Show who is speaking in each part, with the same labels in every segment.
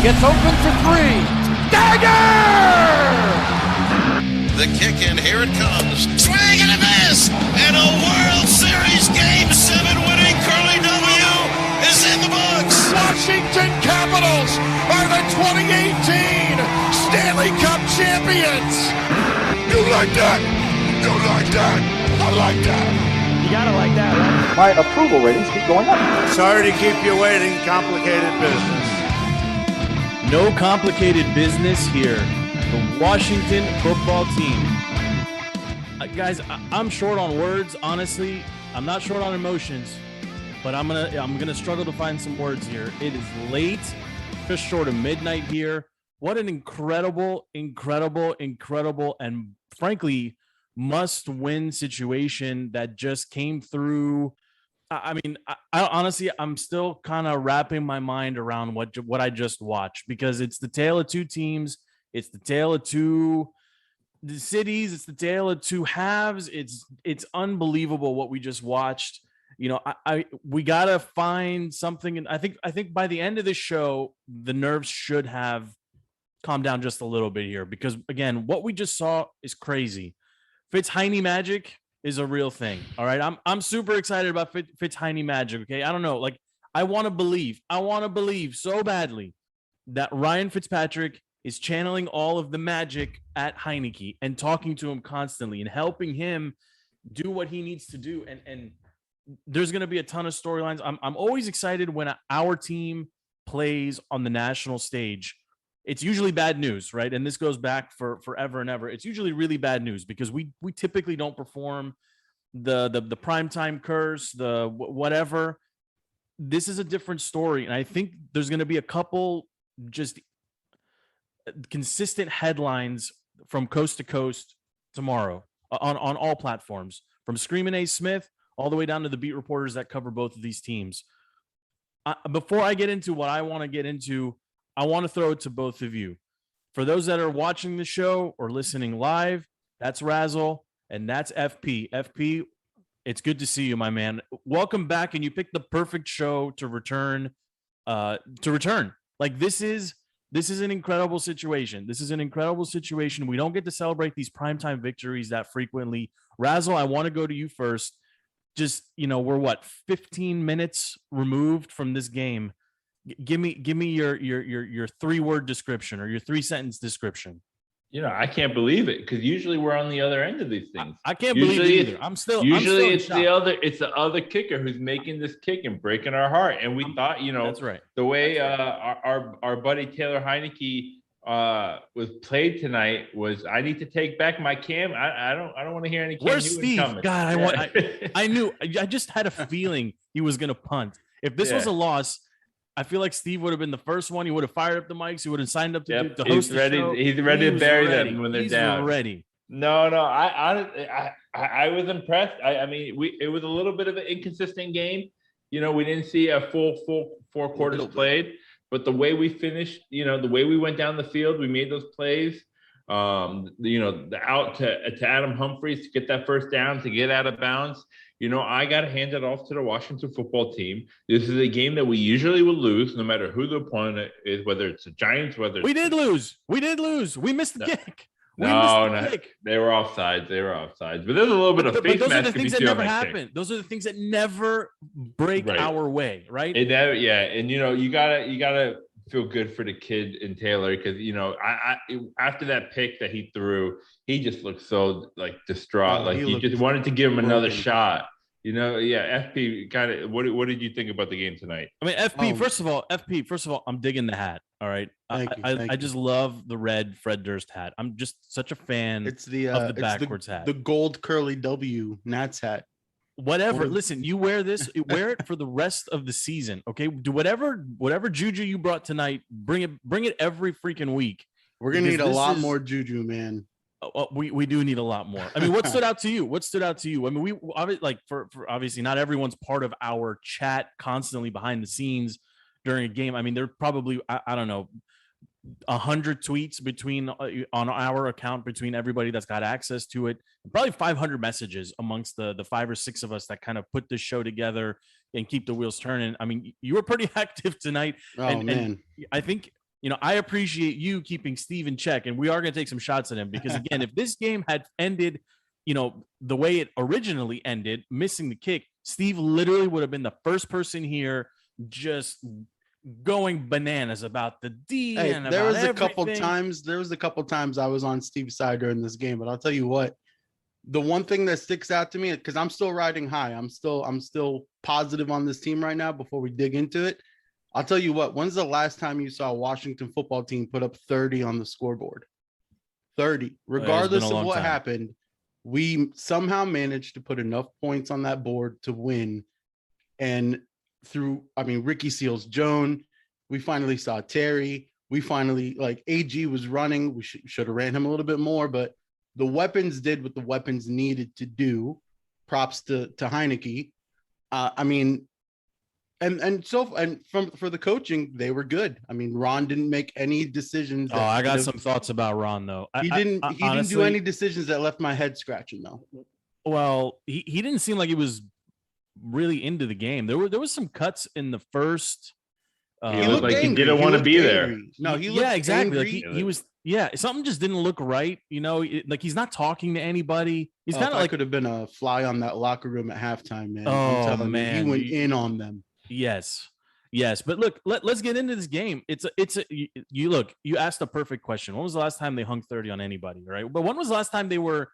Speaker 1: Gets open for three. Dagger!
Speaker 2: The kick, and here it comes. Swing and a miss! And a World Series Game 7 winning Curly W is in the books.
Speaker 1: Washington Capitals are the 2018 Stanley Cup champions. You like that? You like that? I like that.
Speaker 3: You gotta like that, right?
Speaker 4: My approval ratings keep going up.
Speaker 5: Sorry to keep you waiting. Complicated business.
Speaker 6: No complicated business here. The Washington football team. Guys, I'm short on words, honestly. I'm not short on emotions, but I'm gonna struggle to find some words here. It is late, just short of midnight here. What an incredible, and frankly, must-win situation that just came through. I mean, I honestly, I'm still kind of wrapping my mind around what I just watched, because it's the tale of two teams. It's the tale of two cities. It's the tale of two halves. It's unbelievable what we just watched. You know, we gotta find something, and I think by the end of this show, the nerves should have calmed down just a little bit here, because again, what we just saw is crazy. Heinicke magic is a real thing. All right. I'm super excited about Heinicke magic. Okay. I don't know. Like, I want to believe so badly that Ryan Fitzpatrick is channeling all of the magic at Heinicke and talking to him constantly and helping him do what he needs to do. And there's going to be a ton of storylines. I'm always excited when our team plays on the national stage. It's usually bad news, right? And this goes back for forever and ever. It's usually really bad news because we typically don't perform the primetime curse, the whatever. This is a different story. And I think there's going to be a couple just consistent headlines from coast to coast tomorrow on all platforms, from Screamin' A. Smith all the way down to the beat reporters that cover both of these teams. Before I get into what I want to get into, I want to throw it to both of you. For those that are watching the show or listening live, that's Razzle and that's FP. FP, it's good to see you, my man. Welcome back, and you picked the perfect show to return. Like, this is an incredible situation. This is an incredible situation. We don't get to celebrate these primetime victories that frequently. Razzle, I want to go to you first. Just, you know, we're 15 minutes removed from this game. Give me your 3-word description or your 3-sentence description.
Speaker 7: You know, I can't believe it, because usually we're on the other end of these things.
Speaker 6: I can't believe it either. It's the other kicker who's making this kick and breaking our heart. And we thought, you know, that's right.
Speaker 7: The way our buddy Taylor Heinicke was played tonight was, I need to take back my Cam. I don't want to hear any Cam.
Speaker 6: Where's Steve? Coming. God, I knew. I just had a feeling he was going to punt. If this was a loss, I feel like Steve would have been the first one. He would have fired up the mics. He would have signed up to host the show.
Speaker 7: He's ready to bury them when they're down.
Speaker 6: He's ready.
Speaker 7: No. I was impressed. I mean, it was a little bit of an inconsistent game. You know, we didn't see a full 4 quarters played, but the way we finished, you know, the way we went down the field, we made those plays. You know, the out to Adam Humphries to get that first down, to get out of bounds. You know, I got to hand it off to the Washington football team. This is a game that we usually would lose, no matter who the opponent is, whether it's the Giants,
Speaker 6: we did lose. We missed the kick.
Speaker 7: They were offsides. But there's a little bit of face
Speaker 6: those are the
Speaker 7: mask
Speaker 6: things that never happen. Those are the things that never break our way, right?
Speaker 7: And you know, you gotta feel good for the kid in Taylor, because, you know, I after that pick that he threw, he just looked so like distraught. Like he just wanted to give him another shot. You know, FP, kind of. What did you think about the game tonight?
Speaker 6: I mean, FP. First of all, I'm digging the hat. All right, I just love the red Fred Durst hat. I'm just such a fan.
Speaker 8: It's the
Speaker 6: backwards hat,
Speaker 8: the gold curly W Nats hat.
Speaker 6: Whatever. Listen, you wear this, wear it for the rest of the season. Okay, do whatever juju you brought tonight. Bring it every freaking week.
Speaker 8: We're gonna need a lot more juju, man.
Speaker 6: We do need a lot more. I mean, what stood out to you? I mean, we for obviously not everyone's part of our chat constantly behind the scenes during a game. I mean, there probably I don't know 100 tweets between on our account between everybody that's got access to it. Probably 500 messages amongst the 5 or 6 of us that kind of put this show together and keep the wheels turning. I mean, you were pretty active tonight.
Speaker 8: Man.
Speaker 6: And I think I appreciate you keeping Steve in check, and we are going to take some shots at him because, again, if this game had ended, the way it originally ended, missing the kick, Steve literally would have been the first person here just going bananas about the D.
Speaker 8: Hey,
Speaker 6: and
Speaker 8: there
Speaker 6: about
Speaker 8: was a couple
Speaker 6: everything.
Speaker 8: times I was on Steve's side during this game, but I'll tell you what, the one thing that sticks out to me, because I'm still riding high, I'm still positive on this team right now before we dig into it. I'll tell you what, when's the last time you saw a Washington football team put up 30 on the scoreboard? 30, regardless of what happened, we somehow managed to put enough points on that board to win. And Ricky Seals-Jones, we finally saw Terry. We finally, AG was running. We should have ran him a little bit more, but the weapons did what the weapons needed to do. Props to Heinicke. For the coaching, they were good. Ron didn't make any decisions.
Speaker 6: I got some thoughts about Ron, though.
Speaker 8: He didn't do any decisions that left my head scratching, though.
Speaker 6: Well, he didn't seem like he was really into the game. There was some cuts in the first.
Speaker 7: He looked like he didn't want to be there.
Speaker 8: No, he looked
Speaker 6: exactly.
Speaker 8: angry.
Speaker 6: Like he was. Yeah, something just didn't look right. Like he's not talking to anybody. He's kind of like
Speaker 8: could have been a fly on that locker room at halftime, man.
Speaker 6: Oh man,
Speaker 8: he went in on them.
Speaker 6: Yes. But look, let's get into this game. You asked a perfect question. When was the last time they hung 30 on anybody, right? But when was the last time they were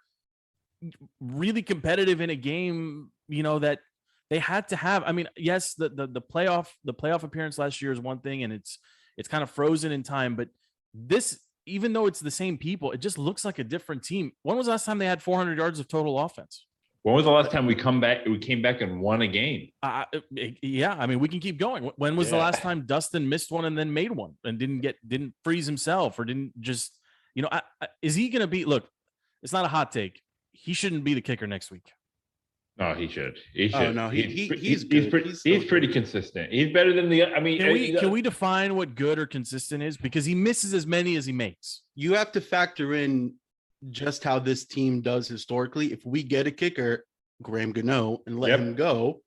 Speaker 6: really competitive in a game, that they had to have? Yes, the playoff appearance last year is one thing, and it's kind of frozen in time, but this, even though it's the same people, it just looks like a different team. When was the last time they had 400 yards of total offense?
Speaker 7: When was the last time we came back and won a game?
Speaker 6: Yeah, we can keep going. When was the last time Dustin missed one and then made one and didn't freeze himself or didn't just, is he going to be? Look, it's not a hot take. He shouldn't be the kicker next week.
Speaker 7: No, he should.
Speaker 8: Oh, no, he's
Speaker 7: pretty consistent. He's better than the.
Speaker 6: Can we define what good or consistent is? Because he misses as many as he makes.
Speaker 8: You have to factor in just how this team does historically. If we get a kicker, Graham Gano, and let him go,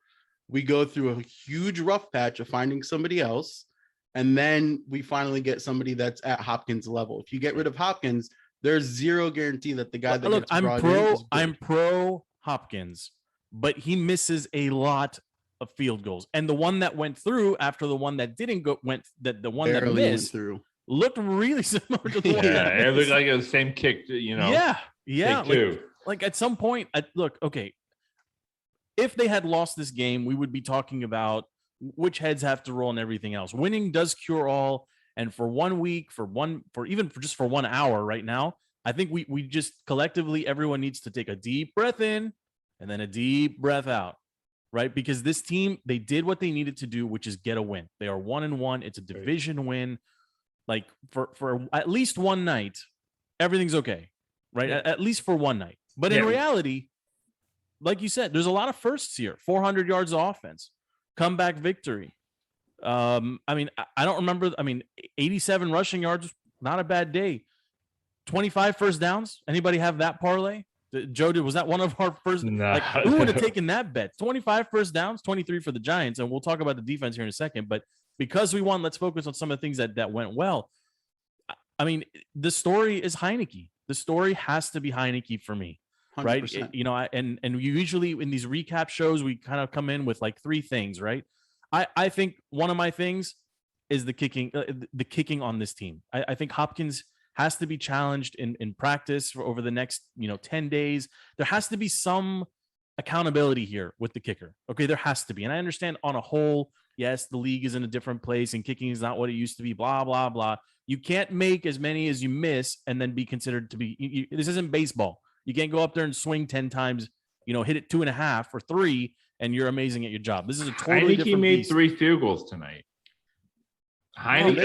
Speaker 8: we go through a huge rough patch of finding somebody else, and then we finally get somebody that's at Hopkins level. If you get rid of Hopkins, there's zero guarantee that the guy that gets brought in is good.
Speaker 6: I'm pro Hopkins, but he misses a lot of field goals, and the one that went through after the one that didn't go the one that missed
Speaker 8: through
Speaker 6: looked really similar to the one.
Speaker 7: Yeah, it looked like it was the same kick.
Speaker 6: Yeah. Like at some point, okay. If they had lost this game, we would be talking about which heads have to roll and everything else. Winning does cure all, and for 1 week, for 1 hour right now, I think we just collectively, everyone needs to take a deep breath in and then a deep breath out, right? Because this team, they did what they needed to do, which is get a win. They are 1-1. It's a division win. Like for at least one night, everything's okay, right?
Speaker 7: Yeah.
Speaker 6: At least for one night. But in reality, like you said, there's a lot of firsts here. 400 yards of offense, comeback victory. I don't remember. 87 rushing yards, not a bad day. 25 first downs. Anybody have that parlay? Joe, was that one of our first?
Speaker 7: Nah.
Speaker 6: Who would have taken that bet? 25 first downs, 23 for the Giants, and we'll talk about the defense here in a second. But because we won, let's focus on some of the things that went well. The story is Heinicke. The story has to be Heinicke for me, 100%. Right? And usually in these recap shows, we kind of come in with like 3 things, right? I think one of my things is the kicking on this team. I think Hopkins has to be challenged in practice for over the next 10 days. There has to be some accountability here with the kicker. Okay, there has to be. And I understand on a whole, yes, the league is in a different place and kicking is not what it used to be, blah, blah, blah. You can't make as many as you miss and then be considered to be, this isn't baseball. You can't go up there and swing 10 times, hit it 2.5 or 3, and you're amazing at your job. This is a totally different
Speaker 7: made
Speaker 6: beast.
Speaker 7: 3 field goals tonight. Hopkins.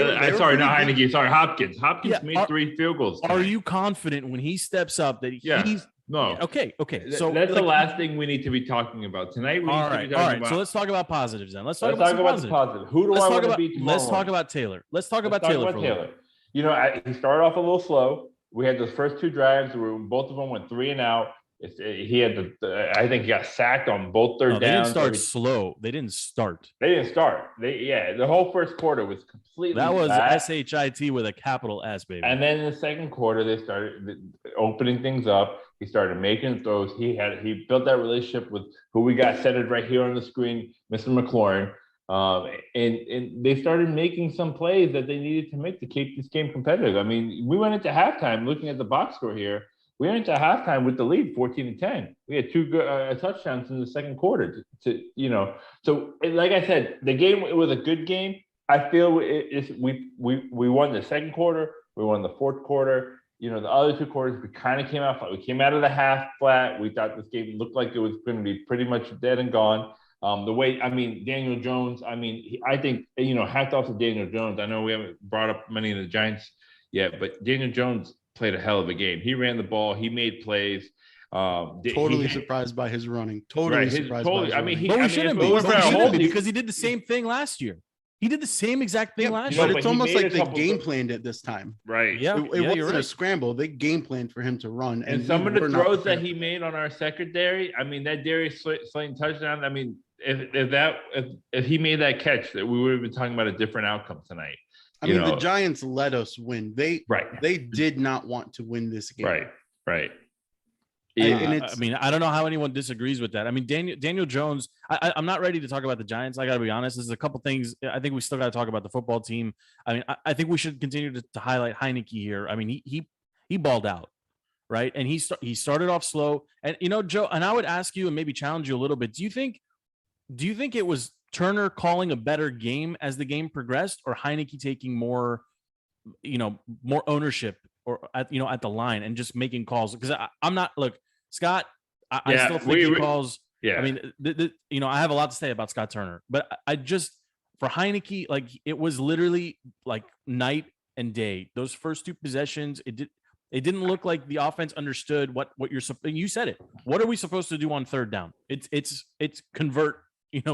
Speaker 7: Hopkins made 3 field goals tonight.
Speaker 6: Are you confident when he steps up that he's
Speaker 7: no?
Speaker 6: Okay. So
Speaker 7: that's the last thing we need to be talking about tonight.
Speaker 6: All right. So let's talk about positives then. Let's talk about
Speaker 7: the positive. Who do I want to beat tomorrow?
Speaker 6: Let's talk about Taylor. Let's talk about Taylor.
Speaker 7: He started off a little slow. We had those first 2 drives where both of them went 3 and out. He had I think he got sacked on both third downs.
Speaker 6: They didn't start slow. They didn't start.
Speaker 7: The whole first quarter was completely
Speaker 6: that was
Speaker 7: bad.
Speaker 6: SHIT with a capital S, baby.
Speaker 7: And then in the second quarter, they started opening things up. He started making throws. He built that relationship with who we got centered right here on the screen, Mr. McLaurin. And they started making some plays that they needed to make to keep this game competitive. I mean, we went into halftime looking at the box score here. We went into halftime with the lead, 14-10. We had two good touchdowns in the second quarter. So like I said, the game, it was a good game. I feel we won the second quarter. We won the fourth quarter. The other two quarters, we kind of came out flat. We came out of the half flat. We thought this game looked like it was going to be pretty much dead and gone. Daniel Jones, I think, hats off to Daniel Jones. I know we haven't brought up many of the Giants yet, but Daniel Jones played a hell of a game. He ran the ball. He made plays.
Speaker 8: Surprised by his running. Totally surprised by his running.
Speaker 6: But we shouldn't be because he did the same thing last year. He did the same exact thing last year.
Speaker 8: But it's almost like they game planned it this time.
Speaker 7: Right.
Speaker 8: Yeah. It wasn't a scramble. They game planned for him to run.
Speaker 7: And some of the throws that he made on our secondary, that Darius Slayton touchdown, if he made that catch, that we would have been talking about a different outcome tonight.
Speaker 8: The Giants let us win. They did not want to win this game.
Speaker 7: Right.
Speaker 6: I don't know how anyone disagrees with that. Daniel Jones, I'm not ready to talk about the Giants. I got to be honest. There's a couple things. I think we still got to talk about the football team. I think we should continue to highlight Heinicke here. He balled out, right? And he started off slow. And, Joe, and I would ask you and maybe challenge you a little bit. Do you think it was Turner calling a better game as the game progressed, or Heinicke taking more ownership or at the line and just making calls? Because I'm not, look, Scott, I still think he calls. Yeah. I have a lot to say about Scott Turner, but I just, for Heinicke, it was literally like night and day. Those first two possessions, it didn't look like the offense understood what you said it. What are we supposed to do on third down? It's convert.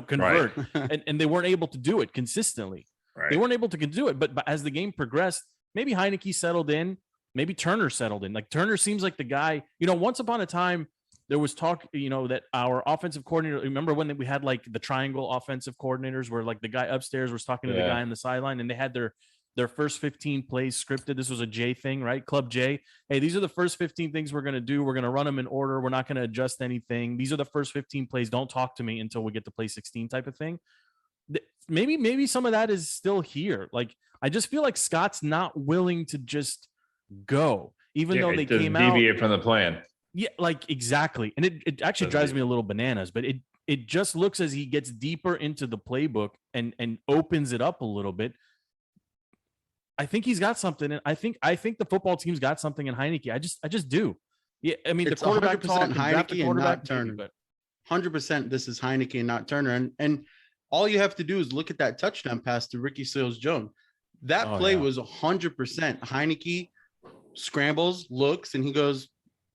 Speaker 6: Convert. Right. and they weren't able to do it consistently. Right. They weren't able to do it. But as the game progressed, maybe Heinicke settled in, maybe Turner settled in. Like Turner seems like the guy, once upon a time there was talk, that our offensive coordinator, remember when we had like the triangle offensive coordinators where like the guy upstairs was talking to the guy on the sideline, and they had their first 15 plays scripted. This was a J thing, right? Club J. Hey, these are the first 15 things we're going to do. We're going to run them in order. We're not going to adjust anything. These are the first 15 plays. Don't talk to me until we get to play 16 type of thing. Maybe some of that is still here. Like, I just feel like Scott's not willing to just go, even though they came out.
Speaker 7: Deviate from the plan.
Speaker 6: Yeah, like exactly. And it actually drives me a little bananas, but it just looks as he gets deeper into the playbook and opens it up a little bit. I think he's got something, and I think the football team's got something in Heinicke. I just do. Yeah,
Speaker 8: it's
Speaker 6: the quarterback talk,
Speaker 8: Heinicke and not Turner. 100%, this is Heinicke and not Turner. And all you have to do is look at that touchdown pass to Ricky Seals-Jones. That play was 100% Heinicke scrambles, looks, and he goes,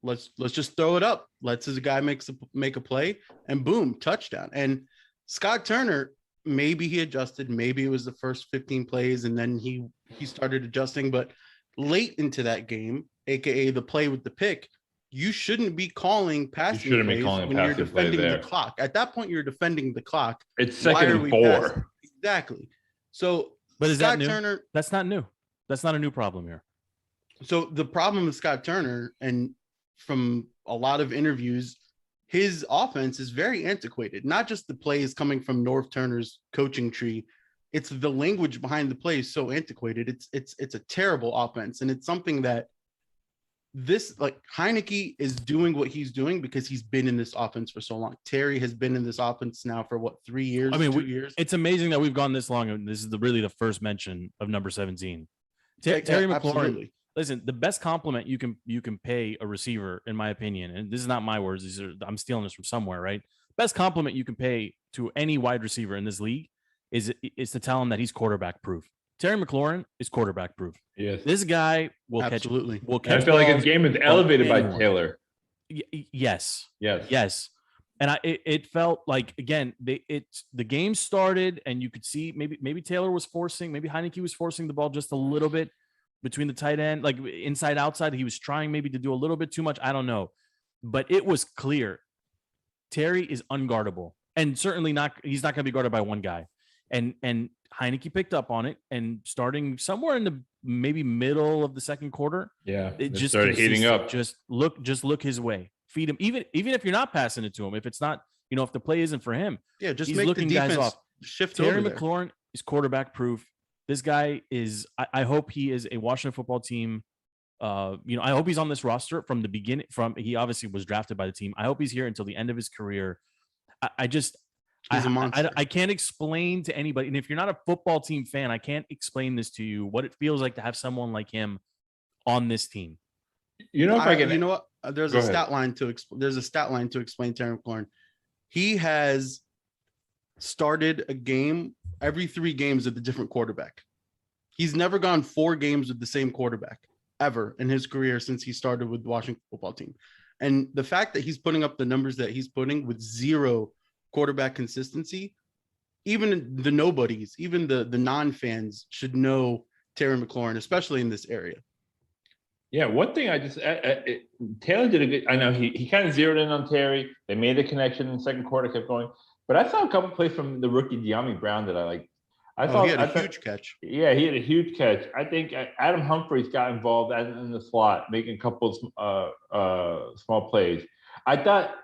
Speaker 8: let's just throw it up. Lets his guy make a play, and boom, touchdown. And Scott Turner, maybe he adjusted, maybe it was the first 15 plays and then he started adjusting, but late into that game, aka the play with the pick, you shouldn't be calling passing plays when you're defending the clock. At that point, you're defending the clock.
Speaker 7: It's second and 4.
Speaker 8: Exactly. So,
Speaker 6: but is Scott that new? Turner, that's not new. That's not a new problem here.
Speaker 8: So the problem with Scott Turner, and from a lot of interviews, his offense is very antiquated. Not just the plays coming from Norv Turner's coaching tree. It's the language behind the plays so antiquated. It's a terrible offense. And it's something that Heinicke is doing what he's doing because he's been in this offense for so long. Terry has been in this offense now for 3 years? 2 years?
Speaker 6: It's amazing that we've gone this long. And this is really the first mention of number 17. Terry McLaurin.
Speaker 8: Absolutely.
Speaker 6: Listen, the best compliment you can pay a receiver, in my opinion, and this is not my words, I'm stealing this from somewhere, right? Best compliment you can pay to any wide receiver in this league is to tell him that he's quarterback proof. Terry McLaurin is quarterback proof.
Speaker 7: Yes.
Speaker 6: This guy will
Speaker 8: absolutely
Speaker 6: catch.
Speaker 7: I feel like his game is elevated by Taylor.
Speaker 6: Yes. And it felt like, again, the game started and you could see maybe Taylor was forcing, maybe Heinicke was forcing the ball just a little bit between the tight end, like inside outside. He was trying maybe to do a little bit too much. I don't know. but it was clear Terry is unguardable, and certainly not. He's not going to be guarded by one guy. And Heinicke picked up on it, and starting somewhere in the maybe middle of the second quarter, it just
Speaker 7: started heating up.
Speaker 6: Just look his way, feed him. Even if you're not passing it to him, if it's not, if the play isn't for him,
Speaker 8: just
Speaker 6: he's
Speaker 8: make
Speaker 6: looking
Speaker 8: the defense
Speaker 6: guys off.
Speaker 8: Shift
Speaker 6: Terry
Speaker 8: over there.
Speaker 6: McLaurin is quarterback proof. This guy is. I hope he is a Washington football team. I hope he's on this roster from the beginning. He obviously was drafted by the team. I hope he's here until the end of his career. He's a monster. I can't explain to anybody, and if you're not a football team fan, I can't explain this to you, what it feels like to have someone like him on this team.
Speaker 8: There's a stat line to explain Terry McLaurin. He has started a game every 3 games with a different quarterback. He's never gone 4 games with the same quarterback ever in his career since he started with the Washington football team. And the fact that he's putting up the numbers that he's putting with 0 quarterback consistency, even the nobodies, even the non-fans should know Terry McLaurin, especially in this area.
Speaker 7: Yeah, one thing Taylor did a good. I know he kind of zeroed in on Terry. They made the connection in the second quarter, kept going. But I saw a couple plays from the rookie De'Ami Brown that I liked.
Speaker 8: He had a huge catch.
Speaker 7: Yeah, he had a huge catch. I think Adam Humphries got involved in the slot, making a couple of small plays. I thought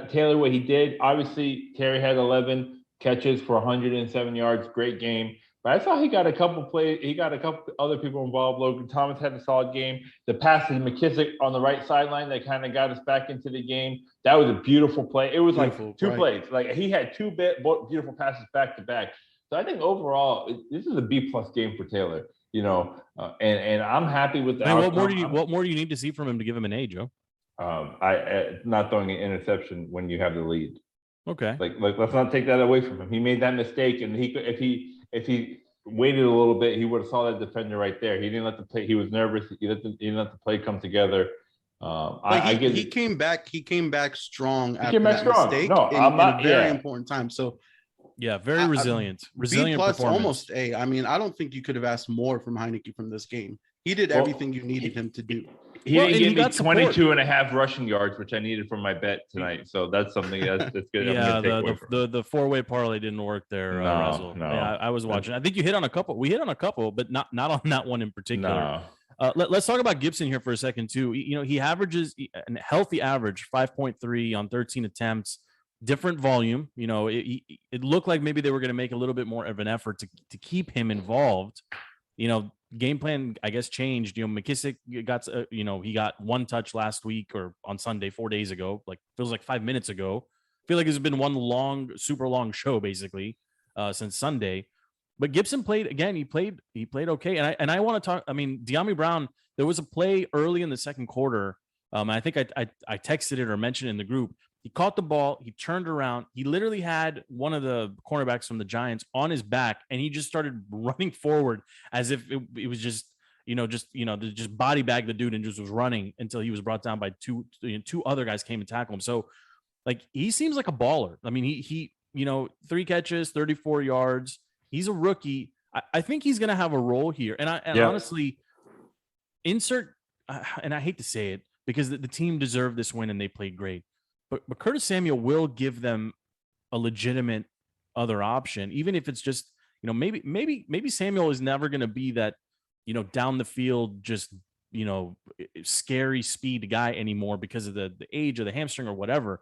Speaker 7: Taylor, what he did, obviously Terry had 11 catches for 107 yards, great game. But I saw he got a couple plays. He got a couple other people involved. Logan Thomas had a solid game. The pass to McKissick on the right sideline that kind of got us back into the game. That was a beautiful play. It was like 2 plays. Like he had 2 beautiful passes back to back. So I think overall, this is a B+ game for Taylor. And I'm happy with that.
Speaker 6: What more do you need to see from him to give him an A, Joe?
Speaker 7: Not throwing an interception when you have the lead.
Speaker 6: Okay.
Speaker 7: Like let's not take that away from him. He made that mistake, and if he waited a little bit, he would have saw that defender right there. He didn't let the play. He was nervous. He didn't let the play come together.
Speaker 8: He came back. He came back strong after that mistake.
Speaker 7: No,
Speaker 8: I'm not. In a very important time. So.
Speaker 6: Yeah, very resilient. Resilient
Speaker 8: B+
Speaker 6: performance.
Speaker 8: Almost A. I mean, I don't think you could have asked more from Heinicke from this game. He did everything you needed him to do.
Speaker 7: He gave me 22 and a half rushing yards, which I needed for my bet tonight. So that's something that's good.
Speaker 6: Yeah, the 4-way parlay didn't work there, Razzle.
Speaker 7: No.
Speaker 6: Yeah, I was watching. I think you hit on a couple. We hit on a couple, but not on that one in particular.
Speaker 7: No.
Speaker 6: Let's talk about Gibson here for a second too. He averages a healthy average 5.3 on 13 attempts. Different volume. It looked like maybe they were going to make a little bit more of an effort to keep him involved. Game plan, I guess, changed. McKissick got, he got 1 touch last week or on Sunday, 4 days ago. Like feels like 5 minutes ago. I feel like it's been one super long show basically since Sunday. But Gibson played again. He played okay. And I want to talk. I mean, De'Ami Brown. There was a play early in the second quarter. I think I texted it or mentioned it in the group. He caught the ball. He turned around. He literally had one of the cornerbacks from the Giants on his back, and he just started running forward as if it was just body bag the dude and just was running until he was brought down by two other guys came and tackled him. So, like, he seems like a baller. I mean, he 3 catches, 34 yards. He's a rookie. I think he's going to have a role here. And honestly, and I hate to say it because the team deserved this win and they played great. But Curtis Samuel will give them a legitimate other option, even if it's just, maybe Samuel is never going to be that, down the field, just, scary speed guy anymore because of the age or the hamstring or whatever.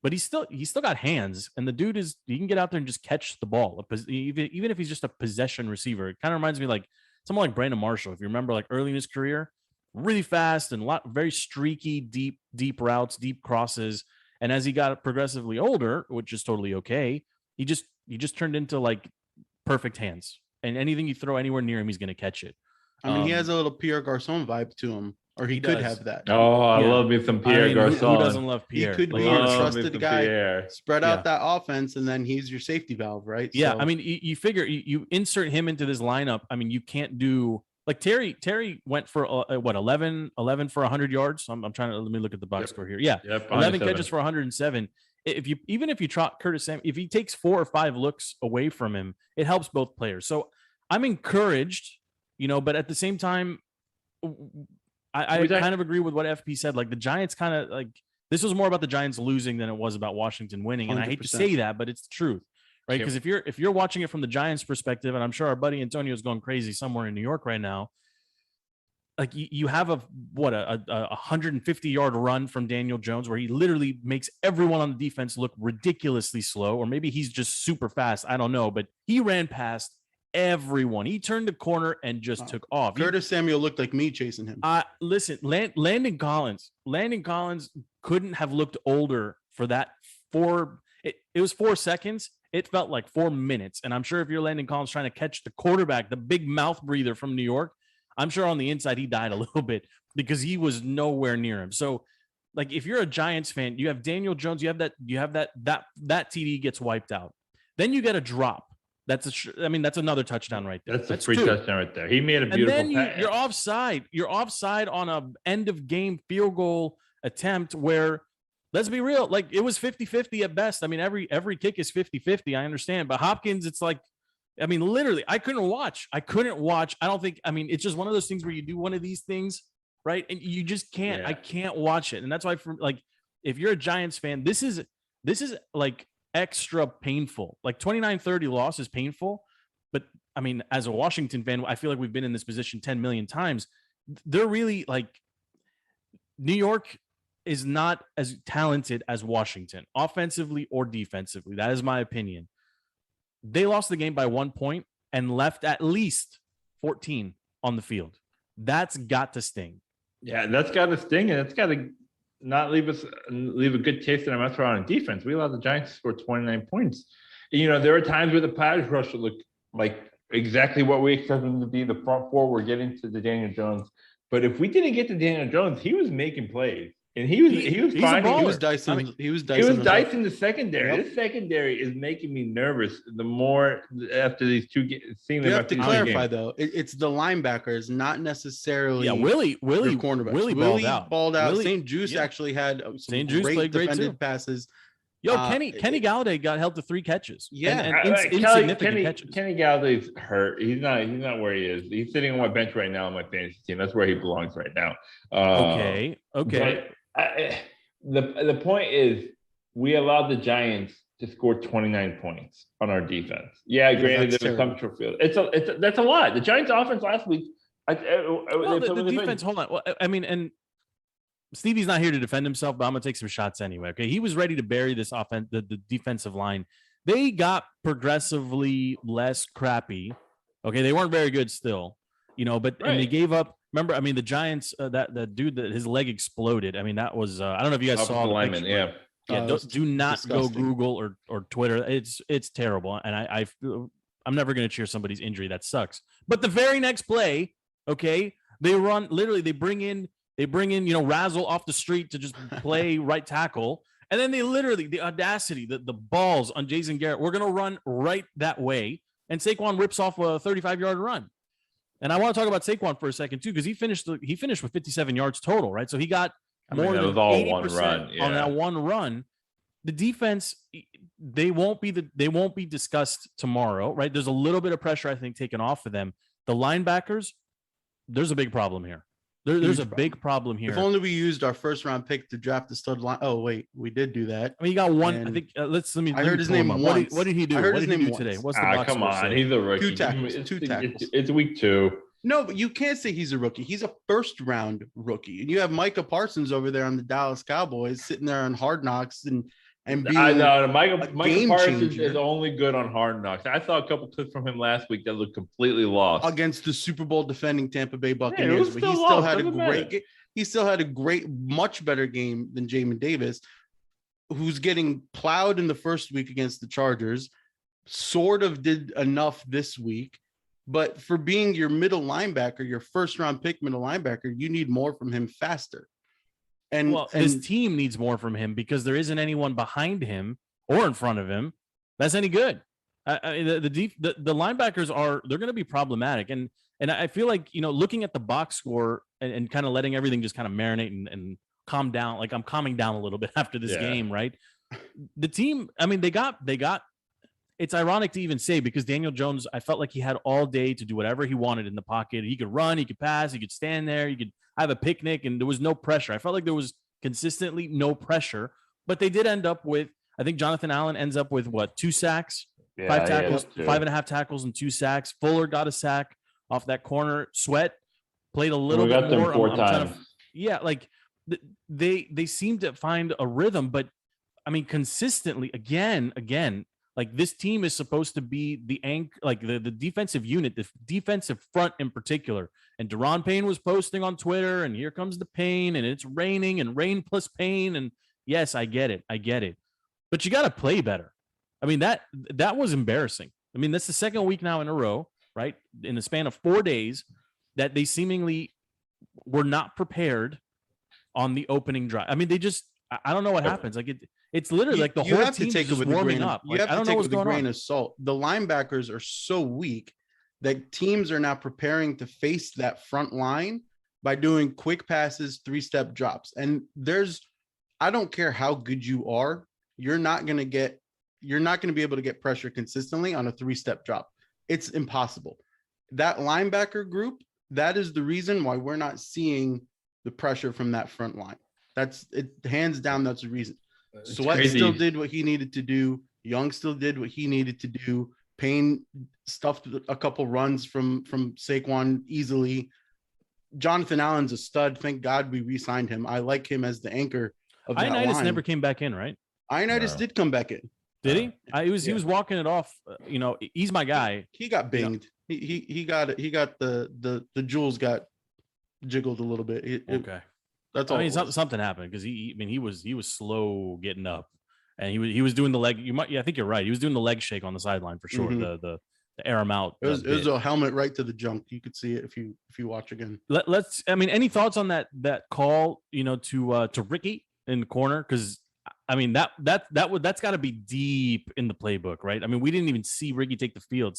Speaker 6: But he's still got hands, and the dude he can get out there and just catch the ball, even if he's just a possession receiver. It kind of reminds me like someone like Brandon Marshall, if you remember, like early in his career, really fast and very streaky, deep routes, deep crosses. And as he got progressively older, which is totally okay, he just turned into like perfect hands. And anything you throw anywhere near him, he's going to catch it.
Speaker 8: I mean, he has a little Pierre Garçon vibe to him, or he could have that.
Speaker 7: Oh, I love me some Pierre Garçon.
Speaker 6: Who doesn't love Pierre?
Speaker 8: He could be a trusted guy. Spread out that offense, and then he's your safety valve, right?
Speaker 6: Yeah,
Speaker 8: So,
Speaker 6: I mean, you figure you insert him into this lineup. I mean, you can't do like Terry went for 11 for 100 yards. I'm trying to let me look at the box score here. Yeah, 11 catches for 107. Even if you trot Curtis Samuel, if he takes 4 or 5 looks away from him, it helps both players. So I'm encouraged, but at the same time, I kind of agree with what FP said. Like the Giants kind of like This was more about the Giants losing than it was about Washington winning. And I hate to
Speaker 8: 100%.
Speaker 6: say that, but it's the truth, right?
Speaker 7: Sure.
Speaker 6: Because if you're watching it from the Giants perspective, and I'm sure our buddy Antonio is going crazy somewhere in New York right now, like you have a 150-yard run from Daniel Jones where he literally makes everyone on the defense look ridiculously slow, or maybe he's just super fast. I don't know, but he ran past everyone. He turned the corner and just took off.
Speaker 8: Curtis Samuel looked like me chasing him.
Speaker 6: Listen, Landon Collins couldn't have looked older for that. It was 4 seconds. It felt like 4 minutes. And I'm sure if you're Landon Collins trying to catch the quarterback, the big mouth breather from New York, I'm sure on the inside he died a little bit because he was nowhere near him. So, like, if you're a Giants fan, you have Daniel Jones, you have that TD gets wiped out. Then you get a drop. That's another touchdown right there.
Speaker 7: That's a free touchdown right there. He made a beautiful
Speaker 6: and then
Speaker 7: pass.
Speaker 6: You're offside. You're offside on a end of game field goal attempt where, let's be real, like it was 50-50 at best. I mean, every kick is 50-50. I understand. But Hopkins, it's like, I mean, literally, I couldn't watch. I don't think, I mean, it's just one of those things where you do one of these things, right? And you just can't, I can't watch it. And that's why, if you're a Giants fan, this is like extra painful. Like 29-30 loss is painful. But I mean, as a Washington fan, I feel like we've been in this position 10 million times. They're really like, New York is not as talented as Washington, offensively or defensively. That is my opinion. They lost the game by 1 point and left at least 14 on the field. That's got to sting.
Speaker 7: Yeah, that's got to sting, and it's got to not leave a good taste in our mouth on defense. We allowed the Giants to score 29 points. You know, there are times where the pass rush would look like exactly what we expected them to be. The front four were getting to the Daniel Jones, but if we didn't get to Daniel Jones, he was making plays. And he was finding.
Speaker 8: He was dicing. He was
Speaker 7: dicing the secondary.
Speaker 8: Yep.
Speaker 7: This secondary is making me nervous. The more after these two seeing them.
Speaker 8: You have to clarify though. It's the linebackers, not necessarily.
Speaker 6: Yeah, Willie
Speaker 8: cornerbacks.
Speaker 6: Willie balled out.
Speaker 8: St. Juice actually had some great defended passes.
Speaker 6: Yo, Kenny Galladay got held to 3 catches.
Speaker 8: Yeah,
Speaker 6: and insignificant catches.
Speaker 7: Kenny Galladay's hurt. He's not where he is. He's sitting on my bench right now on my fantasy team. That's where he belongs right now.
Speaker 6: Okay.
Speaker 7: The point is, we allowed the Giants to score 29 points on our defense. Yeah, granted, there was some field. That's a lot. The Giants' offense last week.
Speaker 6: The defense. Hold on. Well, I mean, and Stevie's not here to defend himself, but I'm gonna take some shots anyway. Okay, he was ready to bury this offense, the defensive line. They got progressively less crappy. Okay, they weren't very good still, but and they gave up. Remember, I mean, the Giants, that dude that his leg exploded. I mean, that was I don't know if you guys saw the
Speaker 7: lineman.
Speaker 6: Yeah. Do not disgusting. Go Google or Twitter. It's terrible, and I'm never gonna cheer somebody's injury. That sucks. But the very next play, okay, they bring in Razzle off the street to just play right tackle. And then the audacity, the balls on Jason Garrett, we're going to run right that way. And Saquon rips off a 35-yard run. And I want to talk about Saquon for a second too, because he finished with 57 yards total, right? So he got more than 80% on that one run. The defense, they won't be discussed tomorrow, right? There's a little bit of pressure, I think, taken off of them. The linebackers, there's a big problem here. There's a big problem here.
Speaker 8: If only we used our first-round pick to draft the stud line. Oh wait, we did do that.
Speaker 6: I mean, you got one. And I think. I
Speaker 8: heard his name once.
Speaker 6: What did he do?
Speaker 8: I heard
Speaker 6: what
Speaker 8: his
Speaker 6: did
Speaker 8: name
Speaker 6: he do today?
Speaker 8: once.
Speaker 6: What's the box
Speaker 7: come
Speaker 6: score
Speaker 7: on,
Speaker 6: say?
Speaker 7: he's a rookie.
Speaker 8: 2 tackles. 2 tackles.
Speaker 7: It's week 2.
Speaker 8: No, but you can't say he's a rookie. He's a first-round rookie, and you have Micah Parsons over there on the Dallas Cowboys sitting there on Hard Knocks and being
Speaker 7: I know Micah Parsons
Speaker 8: changer.
Speaker 7: is only good on Hard Knocks. I saw a couple clips from him last week that looked completely lost
Speaker 8: against the Super Bowl defending Tampa Bay Buccaneers. But he still had a great, much better game than Jamin Davis, who's getting plowed in the first week against the Chargers. Sort of did enough this week, but for being your middle linebacker, your first-round pick middle linebacker, you need more from him faster. And
Speaker 6: his team needs more from him because there isn't anyone behind him or in front of him that's any good. The linebackers they're going to be problematic, and I feel like looking at the box score and kind of letting everything just kind of marinate and calm down. Like I'm calming down a little bit after this game, right? The team, I mean, they got. It's ironic to even say because Daniel Jones, I felt like he had all day to do whatever he wanted in the pocket. He could run, he could pass, he could stand there, he could have a picnic, and there was no pressure. I felt like there was consistently, no pressure. But they did end up with, I think Jonathan Allen ends up with what, 2 sacks, 5 tackles, 5.5 tackles and 2 sacks. Fuller got a sack off that corner. Sweat played a little bit more.
Speaker 7: Them 4 times.
Speaker 6: Like they seem to find a rhythm, but I mean, consistently again, like this team is supposed to be the the defensive unit, the defensive front in particular. And Deron Payne was posting on Twitter, and here comes the pain, and it's raining, and rain plus pain. And yes, I get it. But you got to play better. I mean, that was embarrassing. I mean, that's the second week now in a row, right? In the span of 4 days that they seemingly were not prepared on the opening drive. I mean, I don't know what happens. Like it's literally like the whole team is just warming up.
Speaker 8: You have to take it with a grain of salt. The linebackers are so weak that teams are now preparing to face that front line by doing quick passes, 3-step drops. And I don't care how good you are, you're not going to be able to get pressure consistently on a 3-step drop. It's impossible. That linebacker group, that is the reason why we're not seeing the pressure from that front line. That's it, hands down. That's the reason. Sweat still did what he needed to do. Young still did what he needed to do. Payne stuffed a couple runs from Saquon easily. Jonathan Allen's a stud. Thank God we re-signed him. I like him as the anchor of that line.
Speaker 6: Heinicke never came back in, right?
Speaker 8: Heinicke did come back in.
Speaker 6: Did he? He was walking it off. He's my guy.
Speaker 8: He got binged. He got the jewels got jiggled a little bit.
Speaker 6: Okay.
Speaker 8: That's all.
Speaker 6: I mean, something happened because he was slow getting up, and he was doing the leg. I think you're right. He was doing the leg shake on the sideline for sure. Mm-hmm. The air him out.
Speaker 8: It was a helmet right to the junk. You could see it if you watch again.
Speaker 6: Let's. I mean, any thoughts on that call? To Ricky in the corner, because I mean that's got to be deep in the playbook, right? I mean, we didn't even see Ricky take the field.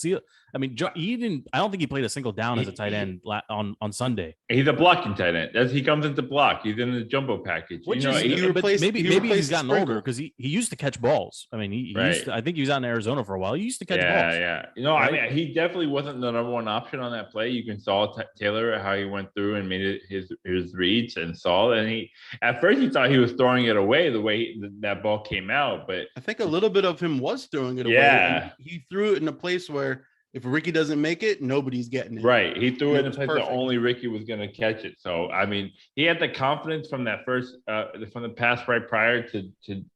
Speaker 6: I mean, he didn't. I don't think he played a single down as a tight end on Sunday.
Speaker 7: He's a blocking tight end. As he comes into block, he's in the jumbo package.
Speaker 6: Maybe he's gotten older because he used to catch balls. I mean, he used to, I think he was out in Arizona for a while. He used to catch balls.
Speaker 7: Yeah. Right? I mean, he definitely wasn't the number one option on that play. You can saw Taylor how he went through and made his reads and saw it. And he at first he thought he was throwing it away the way that ball came out, but
Speaker 8: I think a little bit of him was throwing it away.
Speaker 7: Yeah,
Speaker 8: he threw it in a place where if Ricky doesn't make it, nobody's getting it.
Speaker 7: Right, he threw it in a place that only Ricky was going to catch it. So I mean, he had the confidence from that first from the pass right prior to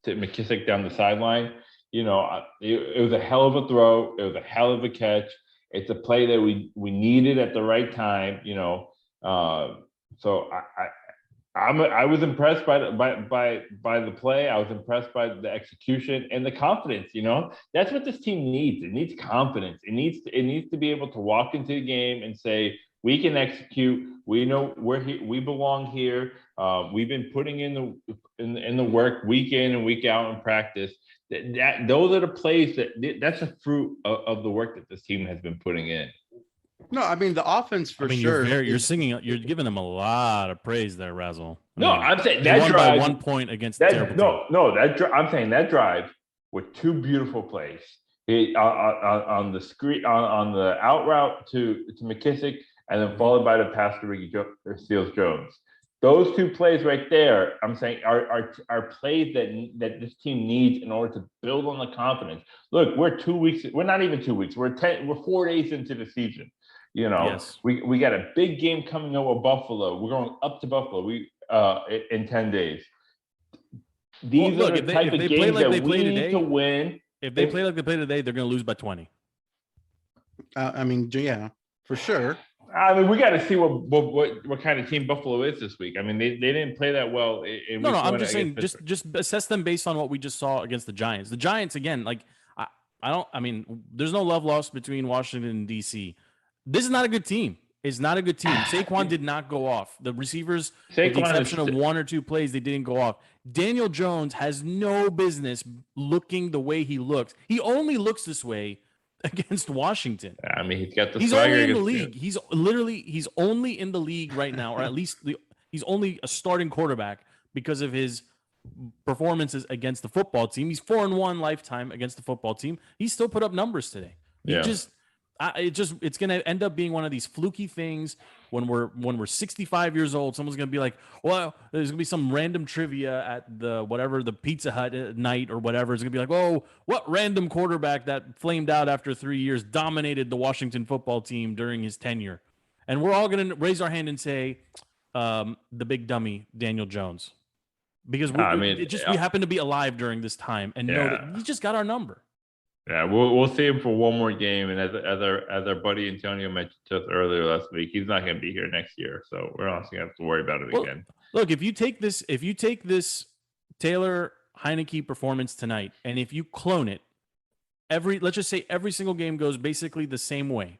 Speaker 7: McKissick down the sideline. It was a hell of a throw. It was a hell of a catch. It's a play that we needed at the right time. So I was impressed by the play. I was impressed by the execution and the confidence. That's what this team needs. It needs confidence. It needs to be able to walk into the game and say, we can execute. We know we belong here. We've been putting in the work week in and week out in practice. Those are the plays that's the fruit of the work that this team has been putting in.
Speaker 8: No, I mean the offense for sure.
Speaker 6: You're giving them a lot of praise there, Razzle.
Speaker 7: I'm saying that drive
Speaker 6: by 1 point against that.
Speaker 7: I'm saying that drive with 2 beautiful plays on the screen on the out route to McKissick, and then followed by the pass to Ricky Seals-Jones. Those 2 plays right there, I'm saying, are plays that this team needs in order to build on the confidence. Look, we're 2 weeks. We're not even 2 weeks. We're 4 days into the season.
Speaker 6: Yes.
Speaker 7: We got a big game coming up with Buffalo. We're going up to Buffalo. In 10 days. These are the type of games that we need to win.
Speaker 6: If they play like they play today, they're going to lose by 20.
Speaker 8: I mean, yeah, for sure.
Speaker 7: I mean, we got to see what kind of team Buffalo is this week. I mean, they didn't play that well.
Speaker 6: I'm just saying, just assess them based on what we just saw against the Giants. The Giants, again, like I mean, there's no love lost between Washington and DC. This is not a good team. It's not a good team. Saquon did not go off. The receivers, with the exception of 1 or 2 plays, they didn't go off. Daniel Jones has no business looking the way he looks. He only looks this way against Washington.
Speaker 7: I mean, he's got the
Speaker 6: He's
Speaker 7: swagger
Speaker 6: only in the league. He's only in the league right now, or at least he's only a starting quarterback because of his performances against the football team. He's 4-1 lifetime against the football team. He still put up numbers today. It's going to end up being one of these fluky things when we're 65 years old. Someone's going to be like, well, there's going to be some random trivia at the Pizza Hut at night or whatever. It's going to be like, oh, what random quarterback that flamed out after 3 years dominated the Washington football team during his tenure? And we're all going to raise our hand and say, the big dummy, Daniel Jones. Because we happen to be alive during this time and know that he just got our number.
Speaker 7: Yeah, we'll see him for one more game, and as our buddy Antonio mentioned to us earlier last week, he's not going to be here next year, so we're not going to have to worry about it again.
Speaker 6: Look, if you take this Taylor Heinicke performance tonight, and if you clone it, let's just say every single game goes basically the same way,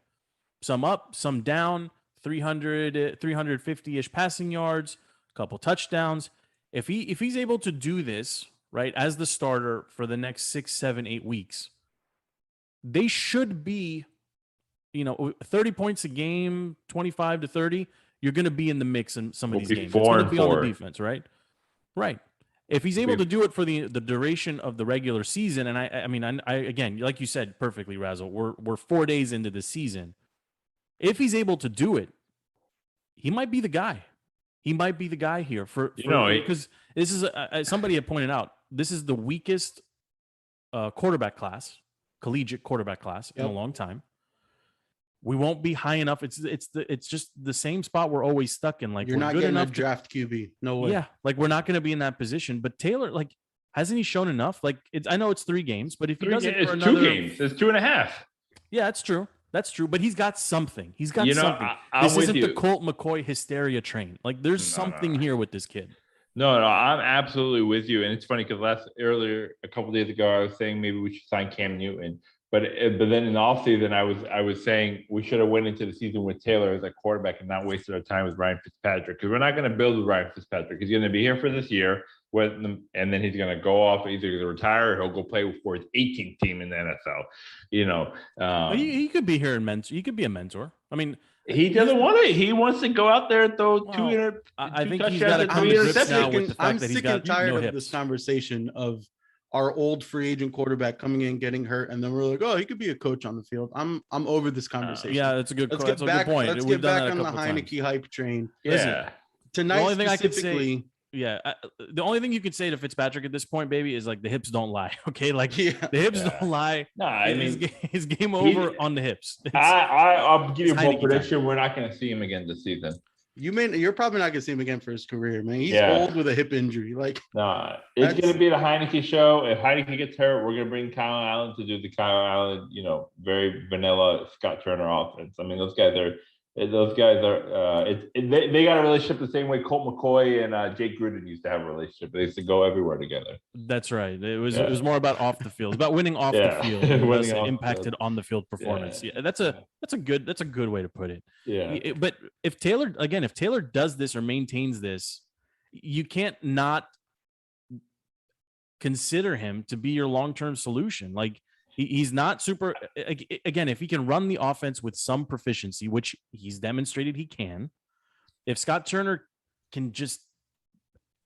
Speaker 6: some up, some down, 350-ish passing yards, a couple touchdowns. If he's able to do this right as the starter for the next 6, 7, 8 weeks. They should be, 30 points a game, 25 to 30. You're going to be in the mix in some of these games. It's going to be on the defense, right? Right. If he's able to do it for the duration of the regular season, and I again, like you said perfectly, Razzle, we're 4 days into the season. If he's able to do it, he might be the guy. He might be the guy here because this is somebody had pointed out. This is the weakest collegiate quarterback class in a long time. We won't be high enough. It's just the same spot we're always stuck in. Like,
Speaker 8: you're not getting enough draft QB. No way.
Speaker 6: Yeah, like we're not going to be in that position. But Taylor, like, hasn't he shown enough? Like, I know it's 3 games, but if he does it for another
Speaker 7: 2 games, it's 2.5.
Speaker 6: Yeah, that's true. That's true. But he's got something. He's got something. This isn't the Colt McCoy hysteria train. Like, there's something here with this kid.
Speaker 7: No, I'm absolutely with you. And it's funny because a couple of days ago, I was saying maybe we should sign Cam Newton. But then in the offseason, I was saying we should have went into the season with Taylor as a quarterback and not wasted our time with Ryan Fitzpatrick, because we're not going to build with Ryan Fitzpatrick. He's going to be here for this year, and then he's going to go off, either going to retire or he'll go play for his 18th team in the NFL.
Speaker 6: He could be here and mentor. He could be a mentor. I mean,
Speaker 7: he doesn't want it. He wants to go out there and throw
Speaker 6: I think he's got to come to grips now with the fact that he's got
Speaker 8: tired
Speaker 6: no
Speaker 8: of
Speaker 6: hips.
Speaker 8: this conversation of our old free agent quarterback coming in, getting hurt, and then we're like, oh, he could be a coach on the field. I'm over this conversation.
Speaker 6: Yeah, that's a good point.
Speaker 8: Let's get back on the Heinicke hype train.
Speaker 6: Yeah.
Speaker 8: Tonight, the only thing I could say,
Speaker 6: the only thing you could say to Fitzpatrick at this point, baby, is like the hips don't lie. Okay, like the hips don't lie.
Speaker 7: No, I mean,
Speaker 6: his game over on the hips.
Speaker 7: I'll give you a bold prediction. We're not going to see him again this season.
Speaker 8: You're probably not gonna see him again for his career, man. He's old with a hip injury. Like,
Speaker 7: it's gonna be the Heinicke show. If Heinicke gets hurt, we're gonna bring Kyle Allen to do the Kyle Allen, very vanilla Scott Turner offense. I mean, those guys are. They got a relationship the same way Colt McCoy and Jake Gruden used to have a relationship. They used to go everywhere together.
Speaker 6: That's right. It was more about off the field, about winning off the field. It was impacted on the field performance. Yeah, that's a good way to put it.
Speaker 7: Yeah.
Speaker 6: But if Taylor does this or maintains this, you can't not consider him to be your long-term solution. Like, he's not super, again, if he can run the offense with some proficiency, which he's demonstrated he can, if Scott Turner can just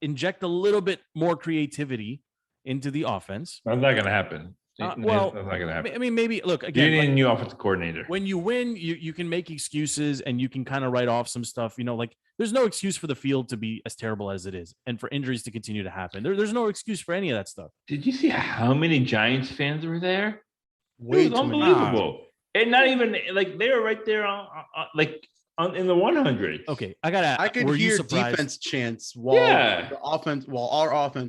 Speaker 6: inject a little bit more creativity into the offense.
Speaker 7: That's not going to happen.
Speaker 6: That's not
Speaker 7: going to happen.
Speaker 6: I mean, maybe, look, again,
Speaker 7: you need a new offensive coordinator.
Speaker 6: When you win, you can make excuses and you can kind of write off some stuff, like there's no excuse for the field to be as terrible as it is and for injuries to continue to happen. There's no excuse for any of that stuff.
Speaker 7: Did you see how many Giants fans were there?
Speaker 8: It
Speaker 7: was unbelievable. And not even like they were right there in the 100s.
Speaker 6: Okay, I
Speaker 8: could hear defense chants while our offense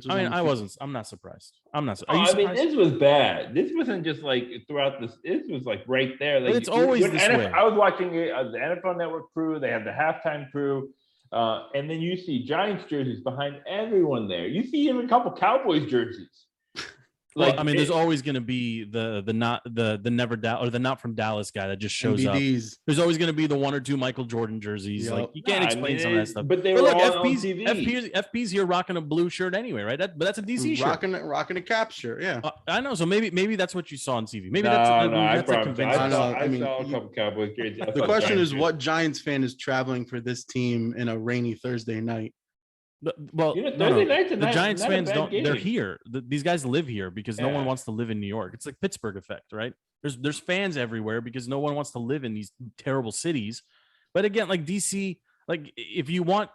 Speaker 8: was
Speaker 6: I'm not surprised. I'm not. Are you surprised?
Speaker 7: I mean, this was bad. This wasn't just like throughout this. This was like right there. Like,
Speaker 6: but it's always this way.
Speaker 7: I was watching the NFL Network crew. They had the halftime crew. And then you see Giants jerseys behind everyone there. You see even a couple Cowboys jerseys.
Speaker 6: Like, I mean, there's always going to be the not from Dallas guy that just shows
Speaker 8: MVDs.
Speaker 6: up. There's always going to be the 1 or 2 Michael Jordan jerseys. Yep. Like, you can't explain some of that stuff.
Speaker 7: But they were
Speaker 6: look,
Speaker 7: all on TV.
Speaker 6: FP's here rocking a blue shirt anyway, right? But that's a DC shirt.
Speaker 8: Rocking a Cap shirt, yeah.
Speaker 6: I know. So maybe that's what you saw on TV. Maybe
Speaker 7: that's
Speaker 6: a convincing.
Speaker 7: I saw a couple Cowboys jerseys.
Speaker 8: The question is, what Giants fan is traveling for this team in a rainy Thursday night?
Speaker 6: Well,
Speaker 7: You know,
Speaker 6: no,
Speaker 7: Thursday
Speaker 6: no.
Speaker 7: night's a
Speaker 6: The
Speaker 7: night-
Speaker 6: Giants
Speaker 7: not a
Speaker 6: fans
Speaker 7: bad
Speaker 6: don't.
Speaker 7: game.
Speaker 6: They're here. These guys live here because no one
Speaker 7: Yeah.
Speaker 6: wants to live in New York. It's like Pittsburgh effect, right? There's fans everywhere because no one wants to live in these terrible cities. But again, like DC, like if you want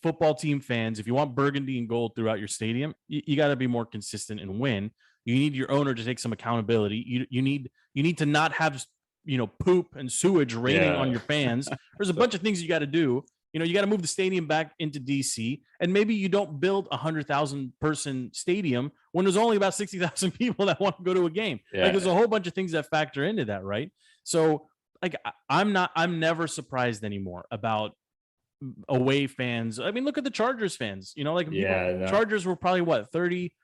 Speaker 6: football team fans, if you want burgundy and gold throughout your stadium, you got to be more consistent and win. You need your owner to take some accountability. You need to not have poop and sewage raining on your fans. There's a bunch of things you got to do. You got to move the stadium back into DC, and maybe you don't build 100,000 person stadium when there's only about 60,000 people that want to go to a game.
Speaker 7: Yeah.
Speaker 6: Like there's a whole bunch of things that factor into that, right? So like I'm never surprised anymore about away fans. I mean, look at the Chargers fans. Chargers were probably what 30.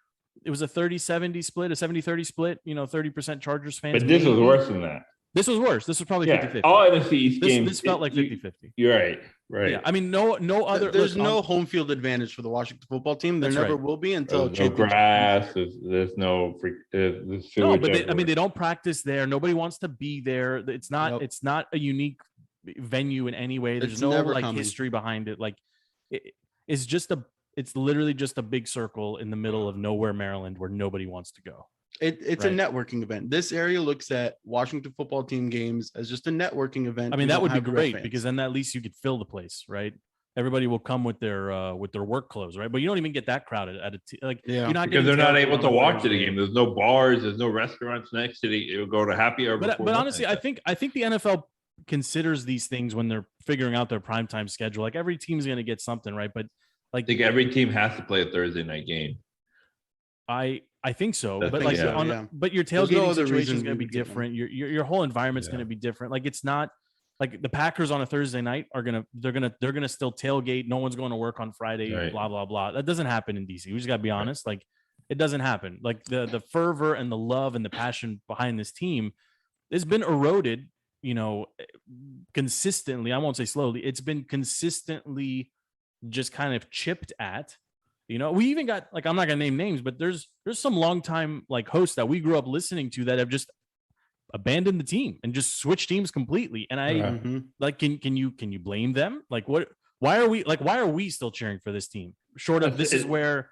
Speaker 6: It was a 30-70 split, a 70-30 split. 30% Chargers fans.
Speaker 7: But this was worse than that.
Speaker 6: This was worse. This was probably 50-50.
Speaker 7: All NFC East games.
Speaker 6: This felt like 50-50.
Speaker 7: You're right. Right.
Speaker 6: Yeah. I mean, no other.
Speaker 8: There's no home field advantage for the Washington football team. There never will be until
Speaker 7: there's no grass. There's no there's
Speaker 6: no, but they don't practice there. Nobody wants to be there. It's not.
Speaker 8: Nope.
Speaker 6: It's not a unique venue in any way. There's
Speaker 8: It's
Speaker 6: no
Speaker 8: never
Speaker 6: like
Speaker 8: coming.
Speaker 6: history behind it. Like it's just it's literally just a big circle in the middle of nowhere, Maryland, where nobody wants to go.
Speaker 8: It's
Speaker 6: Right.
Speaker 8: a networking event. This area looks at Washington football team games as just a networking event.
Speaker 6: I mean,
Speaker 8: You
Speaker 6: that
Speaker 8: don't
Speaker 6: would be
Speaker 8: have real
Speaker 6: great
Speaker 8: fans.
Speaker 6: because then at least you could fill the place, right? Everybody will come with their work clothes, right? But you don't even get that crowded at
Speaker 8: Yeah.
Speaker 6: you're not
Speaker 7: because they're
Speaker 6: getting
Speaker 7: not
Speaker 6: tailgated
Speaker 7: able
Speaker 6: on
Speaker 7: to
Speaker 6: a
Speaker 7: watch the
Speaker 6: Thursday.
Speaker 7: game. There's no bars. There's no restaurants next to the. It'll go to happy hour.
Speaker 6: But
Speaker 7: before
Speaker 6: honestly, I
Speaker 7: nothing.
Speaker 6: think the NFL considers these things when they're figuring out their primetime schedule. Like every team's going to get something, right? But
Speaker 7: I think every team has to play a Thursday night game.
Speaker 6: I think so,
Speaker 7: I
Speaker 6: but
Speaker 7: think
Speaker 6: like
Speaker 7: so,
Speaker 6: but your
Speaker 8: There's no
Speaker 6: tailgating
Speaker 8: other
Speaker 6: situation
Speaker 8: reason
Speaker 6: is going to
Speaker 8: we
Speaker 6: be
Speaker 8: would get
Speaker 6: different. Your whole environment's going to be different. Like it's not like the Packers on a Thursday night they're gonna still tailgate. No one's going to work on Friday.
Speaker 7: Right.
Speaker 6: Blah blah blah. That doesn't happen in DC. We just got to be honest. Like it doesn't happen. Like the fervor and the love and the passion behind this team has been eroded. Consistently. I won't say slowly. It's been consistently just kind of chipped at. We even got like I'm not gonna name names, but there's some longtime like hosts that we grew up listening to that have just abandoned the team and just switched teams completely. And I
Speaker 8: Mhm.
Speaker 6: like can you blame them? Like what? Why are we still cheering for this team? Short of this is where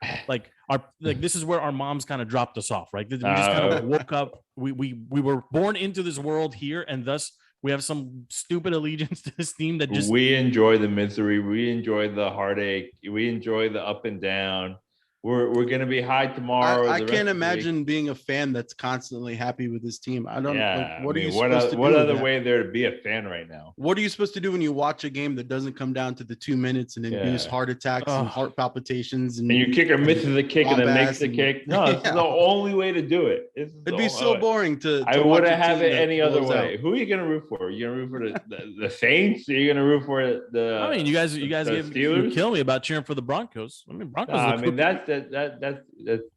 Speaker 6: this is where our moms kind of dropped us off, right? We just kind of woke up. We were born into this world here, and thus we have some stupid allegiance to this team that just
Speaker 7: we enjoy the misery. We enjoy the heartache. We enjoy the up and down. We're gonna be high tomorrow.
Speaker 8: I
Speaker 7: the rest
Speaker 8: can't
Speaker 7: of the
Speaker 8: imagine being a fan that's constantly happy with his team. I don't.
Speaker 7: Yeah.
Speaker 8: What are you
Speaker 7: what
Speaker 8: supposed to do?
Speaker 7: What
Speaker 8: with
Speaker 7: other
Speaker 8: that?
Speaker 7: way there to be a fan right now?
Speaker 8: What are you supposed to do when you watch a game that doesn't come down to the 2 minutes and induce
Speaker 7: Yeah.
Speaker 8: heart attacks and heart palpitations?
Speaker 7: And your kicker misses a kick and then makes the kick. No, it's
Speaker 8: Yeah.
Speaker 7: the only way to do it.
Speaker 8: It'd be so boring to
Speaker 7: I
Speaker 8: watch a
Speaker 7: wouldn't have
Speaker 8: team
Speaker 7: it
Speaker 8: that
Speaker 7: any other
Speaker 8: blows
Speaker 7: way.
Speaker 8: out.
Speaker 7: Who are you gonna root for? Are you gonna root for the Saints? Are you gonna root for the?
Speaker 6: I mean, you guys
Speaker 7: the
Speaker 6: you kill me about cheering for the Broncos. I mean, Broncos.
Speaker 7: I
Speaker 6: look
Speaker 7: mean,
Speaker 6: good.
Speaker 7: that's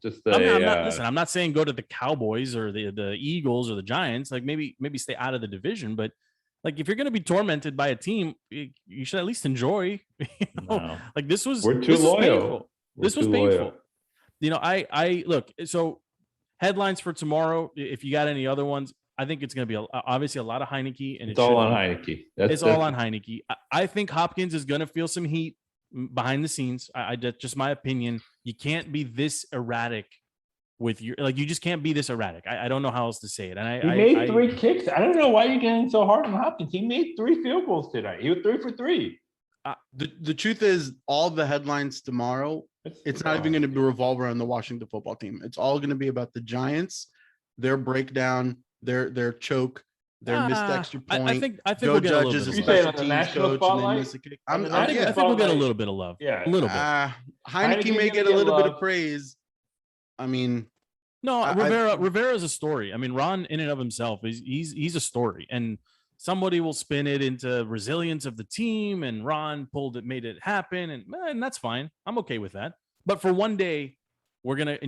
Speaker 7: just
Speaker 6: I'm not saying go to the Cowboys or the Eagles or the Giants. Like maybe stay out of the division, but like if you're going to be tormented by a team, you should at least enjoy.
Speaker 7: No.
Speaker 6: Like this was
Speaker 7: We're too
Speaker 6: this was
Speaker 7: loyal.
Speaker 6: painful.
Speaker 7: We're
Speaker 6: This was
Speaker 7: too
Speaker 6: painful.
Speaker 7: loyal.
Speaker 6: I look. So headlines for tomorrow. If you got any other ones, I think it's going to be obviously a lot of Heinicke, and
Speaker 7: It's all on Heinicke.
Speaker 6: It's all on Heinicke. I think Hopkins is going to feel some heat behind the scenes. That's just my opinion. You can't be this erratic with you just can't be this erratic. I don't know how else to say it. And
Speaker 7: He made 3 kicks. I don't know why you're getting so hard on Hopkins. He made 3 field goals tonight. He was 3 for 3.
Speaker 8: The truth is, all the headlines tomorrow, it's not even going to be revolve around the Washington football team. It's all going to be about the Giants, their breakdown, their choke, their missed extra point.
Speaker 6: I think
Speaker 8: Joe
Speaker 6: we'll get a
Speaker 8: Judge
Speaker 6: little
Speaker 8: is a
Speaker 6: bit
Speaker 7: You
Speaker 6: of
Speaker 7: saying
Speaker 6: love.
Speaker 8: special
Speaker 7: on the
Speaker 8: teams
Speaker 7: national
Speaker 8: coach and they
Speaker 7: spotlight?
Speaker 8: miss a kick.
Speaker 7: On the
Speaker 6: I
Speaker 7: national
Speaker 6: think we'll get a
Speaker 7: spotlight?
Speaker 6: little bit of love.
Speaker 7: Yeah.
Speaker 6: A little bit.
Speaker 8: Heinicke
Speaker 7: Heinicke's
Speaker 8: may
Speaker 7: gonna
Speaker 8: get a
Speaker 7: get
Speaker 8: little bit of
Speaker 7: love.
Speaker 8: praise. I mean,
Speaker 6: No, Rivera is a story. I mean, Ron in and of himself he's a story, and somebody will spin it into resilience of the team, and Ron made it happen, and that's fine. I'm okay with that. But for one day, we're gonna.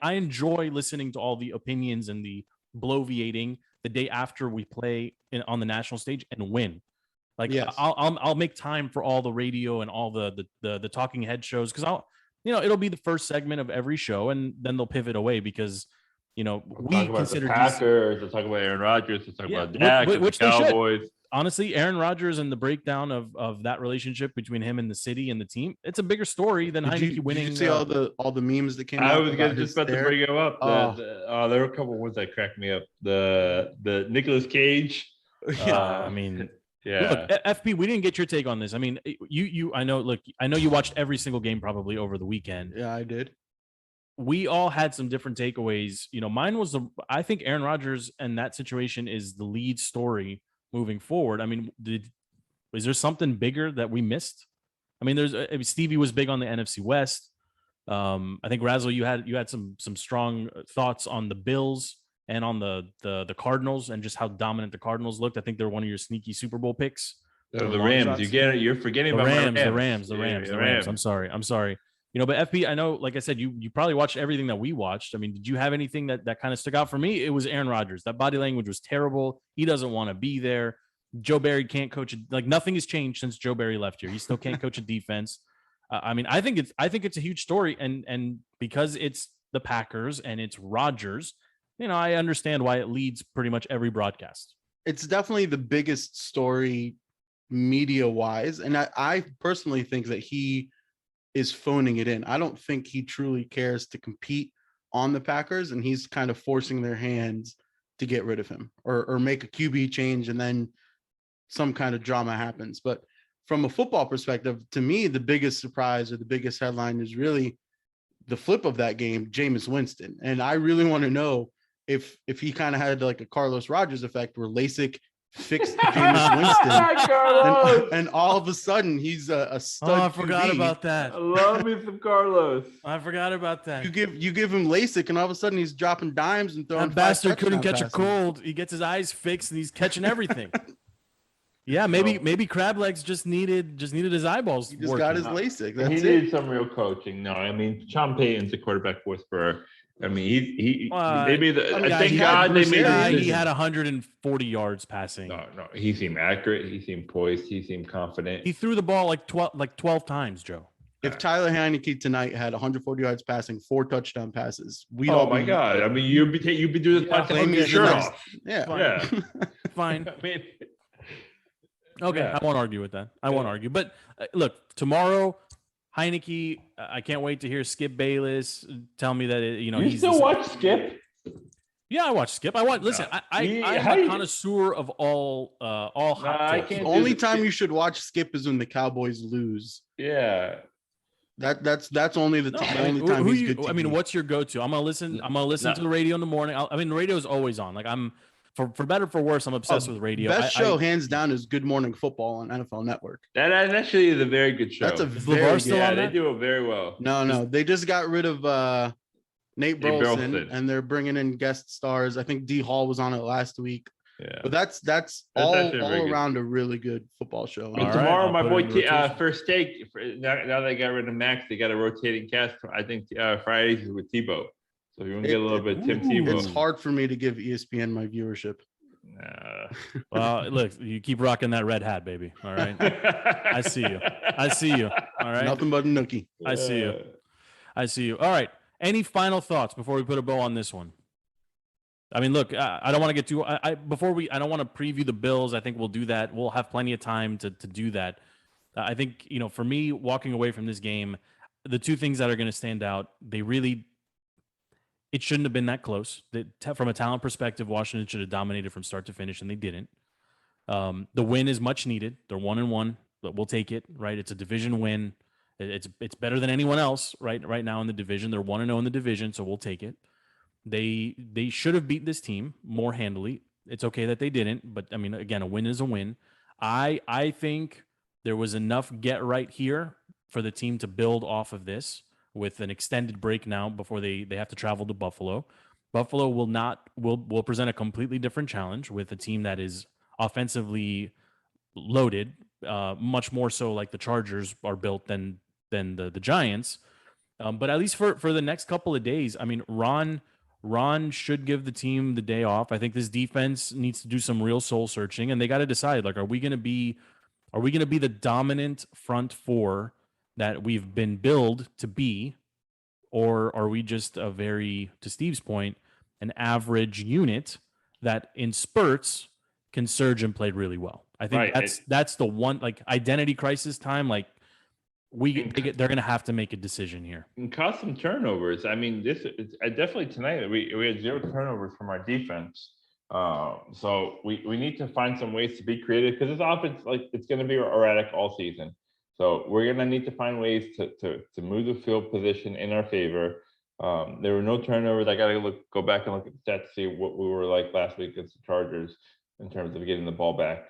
Speaker 6: I enjoy listening to all the opinions and the bloviating the day after we play on the national stage and win. Like
Speaker 8: Yes.
Speaker 6: I'll make time for all the radio and all the talking head shows because it'll be the first segment of every show, and then they'll pivot away because you know,
Speaker 7: We'll
Speaker 6: we
Speaker 7: talk about
Speaker 6: consider
Speaker 7: the Packers. We'll talk about Aaron Rodgers. We'll talk about Dak,
Speaker 6: which
Speaker 7: the
Speaker 6: they should.
Speaker 7: Cowboys.
Speaker 6: Honestly, Aaron Rodgers and the breakdown of that relationship between him and the city and the team, it's a bigger story than Heinicke winning.
Speaker 8: Did you see all the memes that came out?
Speaker 7: I was just about to bring him up. There were a couple of ones that cracked me up. The Nicolas Cage.
Speaker 6: I mean,
Speaker 7: yeah.
Speaker 6: Look, FP, we didn't get your take on this. I mean, I know you watched every single game probably over the weekend.
Speaker 8: Yeah, I did.
Speaker 6: We all had some different takeaways. You know, mine was I think Aaron Rodgers and that situation is the lead story moving forward. I mean, is there something bigger that we missed? I mean, Stevie was big on the NFC West. I think Razzle, you had some strong thoughts on the Bills and on the Cardinals and just how dominant the Cardinals looked. I think they're one of your sneaky Super Bowl picks.
Speaker 7: The Rams. You're forgetting about
Speaker 6: the Rams. I'm sorry. You know, but FP, I know, like I said, you probably watched everything that we watched. I mean, did you have anything that kind of stuck out? For me, it was Aaron Rodgers. That body language was terrible. He doesn't want to be there. Joe Barry can't coach it. Like, nothing has changed since Joe Barry left here. He still can't coach a defense. I mean, I think it's a huge story, and because it's the Packers and it's Rodgers, you know, I understand why it leads pretty much every broadcast.
Speaker 8: It's definitely the biggest story media wise, and I personally think that he is phoning it in. I don't think he truly cares to compete on the Packers, and he's kind of forcing their hands to get rid of him or make a QB change, and then some kind of drama happens. But from a football perspective, to me, the biggest surprise or the biggest headline is really the flip of that game, Jameis Winston. And I really want to know if he kind of had like a Carlos Rogers effect where LASIK fixed Jameis Winston, and all of a sudden he's a stud.
Speaker 6: Oh, I forgot
Speaker 8: QB.
Speaker 6: about that.
Speaker 7: I love me some Carlos.
Speaker 6: I forgot about that.
Speaker 8: You give him LASIK, and all of a sudden he's dropping dimes and throwing.
Speaker 6: That bastard couldn't catch a cold. He gets his eyes fixed, and he's catching everything. Yeah, maybe Crab Legs just needed his eyeballs.
Speaker 8: He just got his LASIK. That's
Speaker 7: he
Speaker 8: it.
Speaker 7: needed some real coaching. No, I mean, Sean Payton's the quarterback for Spur. I mean, he maybe thank God they made.
Speaker 6: He had 140 yards passing.
Speaker 7: No, he seemed accurate. He seemed poised. He seemed confident.
Speaker 6: He threw the ball like 12 times, Joe.
Speaker 8: If Tyler Heinicke tonight had 140 yards passing, 4 touchdown passes,
Speaker 7: my God! I mean, you'd be doing this podcast with your shirt off.
Speaker 8: Yeah.
Speaker 6: Fine.
Speaker 7: I mean,
Speaker 6: okay,
Speaker 7: yeah.
Speaker 6: I won't argue with that. I won't argue. But look, tomorrow, Heinicke. I can't wait to hear Skip Bayless tell me that
Speaker 7: you still watch Skip.
Speaker 6: Yeah, I watch Skip. Listen. I'm a connoisseur of all hot takes.
Speaker 8: The only time you should watch Skip is when the Cowboys lose.
Speaker 7: Yeah.
Speaker 8: That's only the only time he's good.
Speaker 6: I mean, what's your go-to? I'm gonna listen to the radio in the morning. The radio is always on. Like, I'm for better or for worse, I'm obsessed with radio.
Speaker 8: Best show hands down is Good Morning Football on NFL Network.
Speaker 7: That actually is a very good show.
Speaker 8: That's a
Speaker 7: they do it very well.
Speaker 8: No, they just got rid of Nate Burleson, and they're bringing in guest stars. I think D Hall was on it last week.
Speaker 7: Yeah,
Speaker 8: but that's all around a really good football show.
Speaker 7: And tomorrow, my boy First Take. Now they got rid of Max, they got a rotating cast. I think Fridays is with Tebow. So if you want to get a little bit of Tim Tebow.
Speaker 8: It's hard for me to give ESPN my viewership.
Speaker 6: Well, look, you keep rocking that red hat, baby. All right. I see you. All right.
Speaker 8: Nothing but a nookie.
Speaker 6: I see you. All right. Any final thoughts before we put a bow on this one? I mean, look, I don't want to get too. I don't want to preview the Bills. I think we'll do that. We'll have plenty of time to do that. I think, for me, walking away from this game, the two things that are going to stand out, it shouldn't have been that close. From a talent perspective, Washington should have dominated from start to finish, and they didn't. The win is much needed. They're 1-1, but we'll take it. Right? It's a division win. It's better than anyone else right now in the division. They're 1-0 in the division, so we'll take it. They should have beat this team more handily. It's okay that they didn't, but I mean, again, a win is a win. I think there was enough get right here for the team to build off of this with an extended break now before they have to travel to Buffalo. Buffalo will present a completely different challenge with a team that is offensively loaded, much more so like the Chargers are built than the Giants. But at least for the next couple of days, I mean, Ron should give the team the day off. I think this defense needs to do some real soul searching, and they got to decide, like, are we going to be the dominant front four that we've been billed to be, or are we just to Steve's point, an average unit that in spurts can surge and play really well. I think that's the one, like, identity crisis time. Like, they're going to have to make a decision here
Speaker 7: and cause some turnovers. I mean, definitely tonight we had 0 turnovers from our defense. So we need to find some ways to be creative, because this offense, like, it's going to be erratic all season. So we're going to need to find ways to move the field position in our favor. There were no turnovers. I got to go back and look at the stats to see what we were like last week against the Chargers in terms of getting the ball back.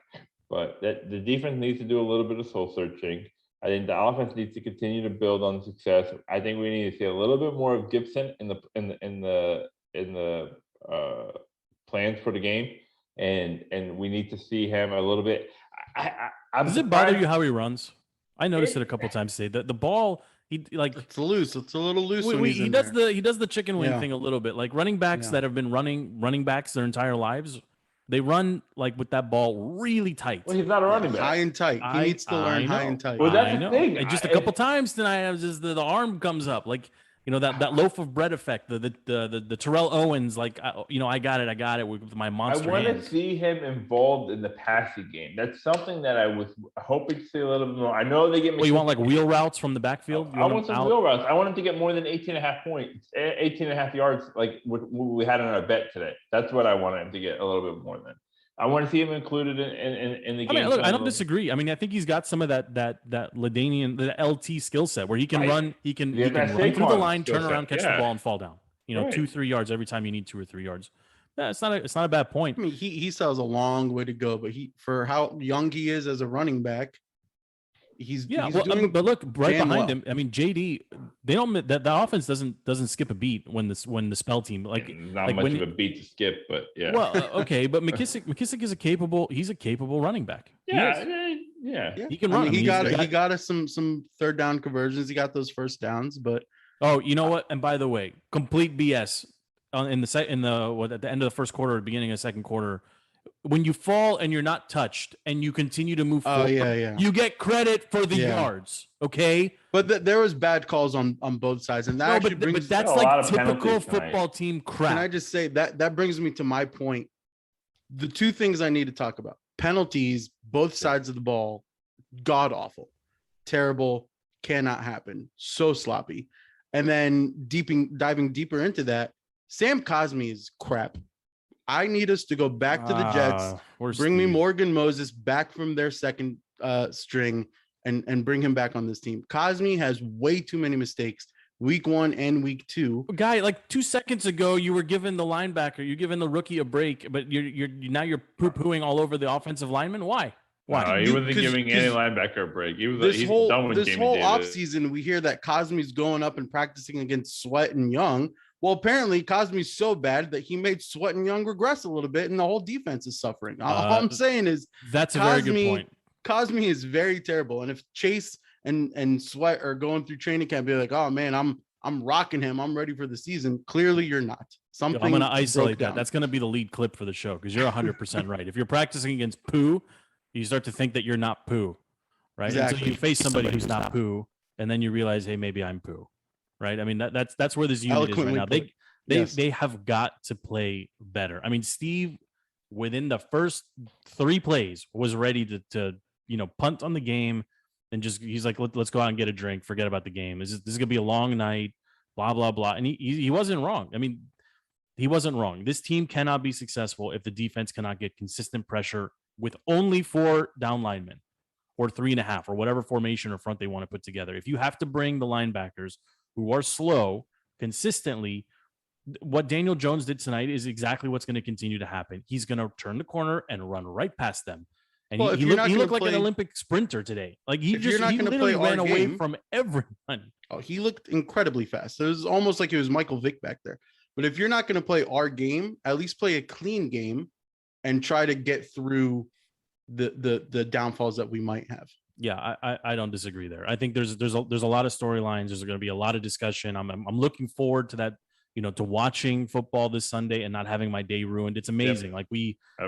Speaker 7: But the defense needs to do a little bit of soul searching. I think the offense needs to continue to build on success. I think we need to see a little bit more of Gibson in the plans for the game, and we need to see him a little bit.
Speaker 6: Does it bother you how he runs? I noticed it a couple times today. The ball,
Speaker 8: it's loose. It's a little loose.
Speaker 6: He does the chicken wing thing a little bit. Like running backs that have been running backs their entire lives, they run like with that ball really tight.
Speaker 7: Well, he's not a running back.
Speaker 8: High and tight. He needs to learn high and tight.
Speaker 7: Well, that's the thing.
Speaker 6: And just a couple times tonight, I was just the arm comes up, like, you know, that loaf of bread effect, the Terrell Owens, like, I got it with my monster.
Speaker 7: I want to see him involved in the passing game. That's something that I was hoping to see a little bit more. I know they get.
Speaker 6: Well, you want like wheel routes from the backfield?
Speaker 7: I want some wheel routes. I want him to get more than 18.5 points, 18.5 yards, like what we had in our bet today. That's what I want him to get, a little bit more than. I want to see him included in the game.
Speaker 6: I mean, look, I don't disagree. I mean, I think he's got some of that LaDainian, the LT skill set where he can run, he can run through the line, turn around, catch the ball, and fall down. 2-3 yards every time you need 2 or 3 yards. Yeah, it's not a bad point.
Speaker 8: I mean, he still has a long way to go, but for how young he is as a running back, he's doing,
Speaker 6: but look right behind
Speaker 8: well.
Speaker 6: him. I mean, JD, they don't that the offense doesn't skip a beat when the spell team
Speaker 7: not much of a beat to skip, but yeah.
Speaker 6: Well, okay, but McKissick is a capable running back.
Speaker 7: Yeah.
Speaker 6: He can run.
Speaker 8: He got us some third down conversions. He got those first downs, but
Speaker 6: you know what? And by the way, complete BS at the end of the first quarter or beginning of the second quarter. When you fall and you're not touched and you continue to move forward, you get credit for the yards. Okay.
Speaker 8: But there was bad calls on both sides. And that
Speaker 6: but that's like typical football team crap.
Speaker 8: Can I just say that brings me to my point? The two things I need to talk about: penalties, both sides of the ball, god awful, terrible, cannot happen, so sloppy. And then diving deeper into that, Sam Cosmi is crap. I need us to go back to the Jets, bring me Morgan Moses back from their second string and bring him back on this team. Cosmi has way too many mistakes, week 1 and week 2.
Speaker 6: Guy, like 2 seconds ago, you were giving the linebacker, you're giving the rookie a break, but you're poo-pooing all over the offensive lineman. Why?
Speaker 7: No, he wasn't giving any linebacker a break. He's done with
Speaker 8: this whole offseason, we hear that Cosmi's going up and practicing against Sweat and Young. Well, apparently Cosmi's so bad that he made Sweat and Young regress a little bit, and the whole defense is suffering. All I'm saying is
Speaker 6: that's a very good point.
Speaker 8: Cosmi is very terrible, and if Chase and Sweat are going through training camp, be like, "Oh man, I'm rocking him. I'm ready for the season." Clearly, you're not. Something.
Speaker 6: I'm going to isolate that. That's going to be the lead clip for the show because you're 100% right. If you're practicing against poo, you start to think that you're not poo, right?
Speaker 8: Exactly.
Speaker 6: Until you face somebody who's not poo, and then you realize, hey, maybe I'm poo. Right. I mean, that's where this unit is right now. They have got to play better. I mean, Steve, within the first 3 plays, was ready to punt on the game and he's like, let's go out and get a drink. Forget about the game. This is gonna be a long night. Blah blah blah. And he wasn't wrong. I mean, he wasn't wrong. This team cannot be successful if the defense cannot get consistent pressure with only 4 down linemen or 3.5 or whatever formation or front they want to put together. If you have to bring the linebackers who are slow consistently, what Daniel Jones did tonight is exactly what's going to continue to happen. He's going to turn the corner and run right past them. And he looked like an Olympic sprinter today. Like he literally ran away from everyone.
Speaker 8: Oh, he looked incredibly fast. It was almost like it was Michael Vick back there. But if you're not going to play our game, at least play a clean game and try to get through the downfalls that we might have.
Speaker 6: Yeah, I don't disagree there. I think there's a lot of storylines. There's going to be a lot of discussion. I'm looking forward to that, to watching football this Sunday and not having my day ruined. It's amazing. Yep.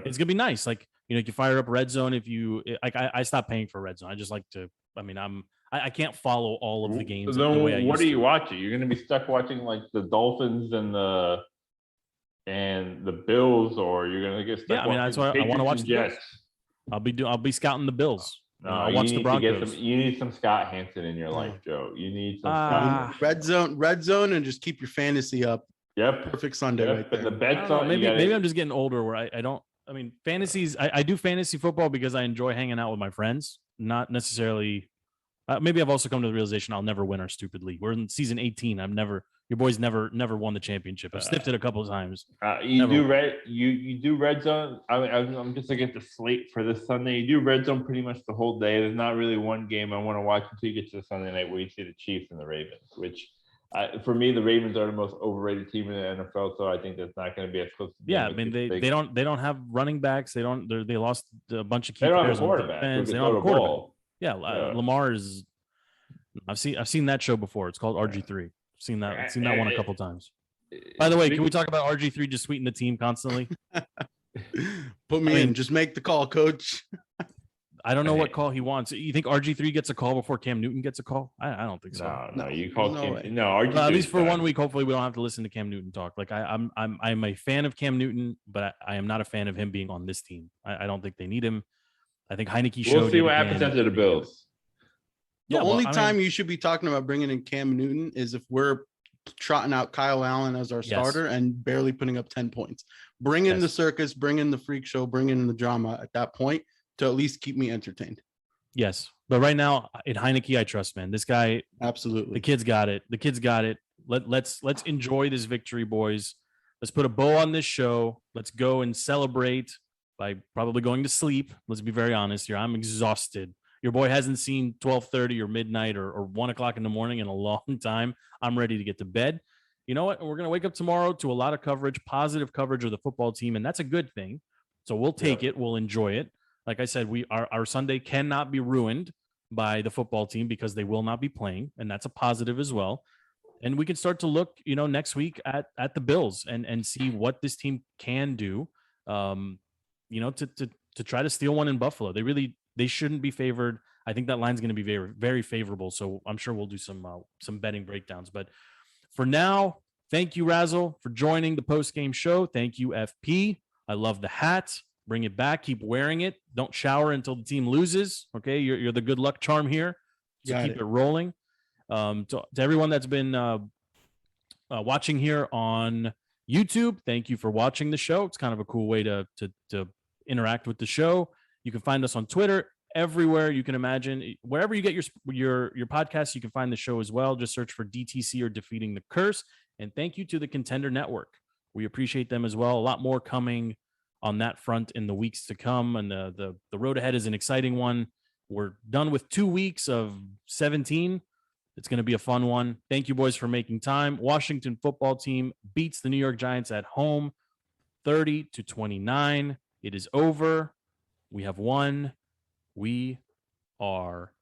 Speaker 6: It's gonna be nice. Like, you can fire up Red Zone I stopped paying for Red Zone. I just like to. I mean, I can't follow all of the games.
Speaker 7: So what are you watching? You're going to be stuck watching like the Dolphins and the and the Bills, or you're gonna get stuck.
Speaker 6: Yeah, I mean that's why I want to watch the Bills. I'll be scouting the Bills.
Speaker 7: No,
Speaker 6: I'll watch the Broncos.
Speaker 7: You need some Scott Hansen in your life, Joe. You need some Scott
Speaker 8: red zone, and just keep your fantasy up.
Speaker 7: Yep,
Speaker 8: perfect Sunday right there.
Speaker 7: But the bets on
Speaker 6: maybe I'm just getting older where I don't. I mean, fantasies. I do fantasy football because I enjoy hanging out with my friends, not necessarily. Maybe I've also come to the realization I'll never win our stupid league. We're in season 18. Your boys never won the championship. I've sniffed it a couple of times.
Speaker 7: You do red zone. I'm just looking at the slate for this Sunday. You do red zone pretty much the whole day. There's not really one game I want to watch until you get to the Sunday night where you see the Chiefs and the Ravens, which for me, the Ravens are the most overrated team in the NFL. So I think that's not going to be as close to.
Speaker 6: Yeah, I mean they don't have running backs. They lost a bunch of key
Speaker 7: players.
Speaker 6: They don't have
Speaker 7: a quarterback.
Speaker 6: They don't have a quarterback. Yeah, Lamar is. I've seen that show before. It's called RG3. I've seen that one a couple times. By the way, can we talk about RG3 just tweeting the team constantly?
Speaker 8: Put me in. Just make the call, coach.
Speaker 6: I don't know what call he wants. You think RG3 gets a call before Cam Newton gets a call? I don't think so.
Speaker 7: No, you call Cam. No, RG3
Speaker 6: at least for 1 week. Hopefully, we don't have to listen to Cam Newton talk. Like I'm a fan of Cam Newton, but I am not a fan of him being on this team. I don't think they need him. I think Heinicke showed.
Speaker 7: We'll see what happens after the Bills.
Speaker 8: The only time you should be talking about bringing in Cam Newton is if we're trotting out Kyle Allen as our starter and barely putting up 10 points. Bring in the circus, bring in the freak show, bring in the drama at that point to at least keep me entertained.
Speaker 6: Yes. But right now in Heinicke, I trust, man. This guy,
Speaker 8: absolutely.
Speaker 6: The kid's got it. Let's enjoy this victory, boys. Let's put a bow on this show. Let's go and celebrate by probably going to sleep. Let's be very honest here. I'm exhausted. Your boy hasn't seen 12:30 or midnight or 1 o'clock in the morning in a long time. I'm ready to get to bed. You know what? We're going to wake up tomorrow to a lot of coverage, positive coverage of the football team, and that's a good thing. So we'll take it. We'll enjoy it. Like I said, our Sunday cannot be ruined by the football team because they will not be playing, and that's a positive as well. And we can start to look, next week at the Bills and see what this team can do, to try to steal one in Buffalo. They shouldn't be favored. I think that line's going to be very, very favorable. So I'm sure we'll do some betting breakdowns. But for now, thank you, Razzle, for joining the post-game show. Thank you, FP. I love the hat. Bring it back. Keep wearing it. Don't shower until the team loses. Okay, you're the good luck charm here. So keep it rolling. To everyone that's been watching here on YouTube, thank you for watching the show. It's kind of a cool way to interact with the show. You can find us on Twitter, everywhere you can imagine. Wherever you get your podcasts, you can find the show as well. Just search for DTC or Defeating the Curse. And thank you to the Contender Network. We appreciate them as well. A lot more coming on that front in the weeks to come. And the road ahead is an exciting one. We're done with 2 weeks of 17. It's going to be a fun one. Thank you, boys, for making time. Washington football team beats the New York Giants at home 30-29. It is over. We have won. We are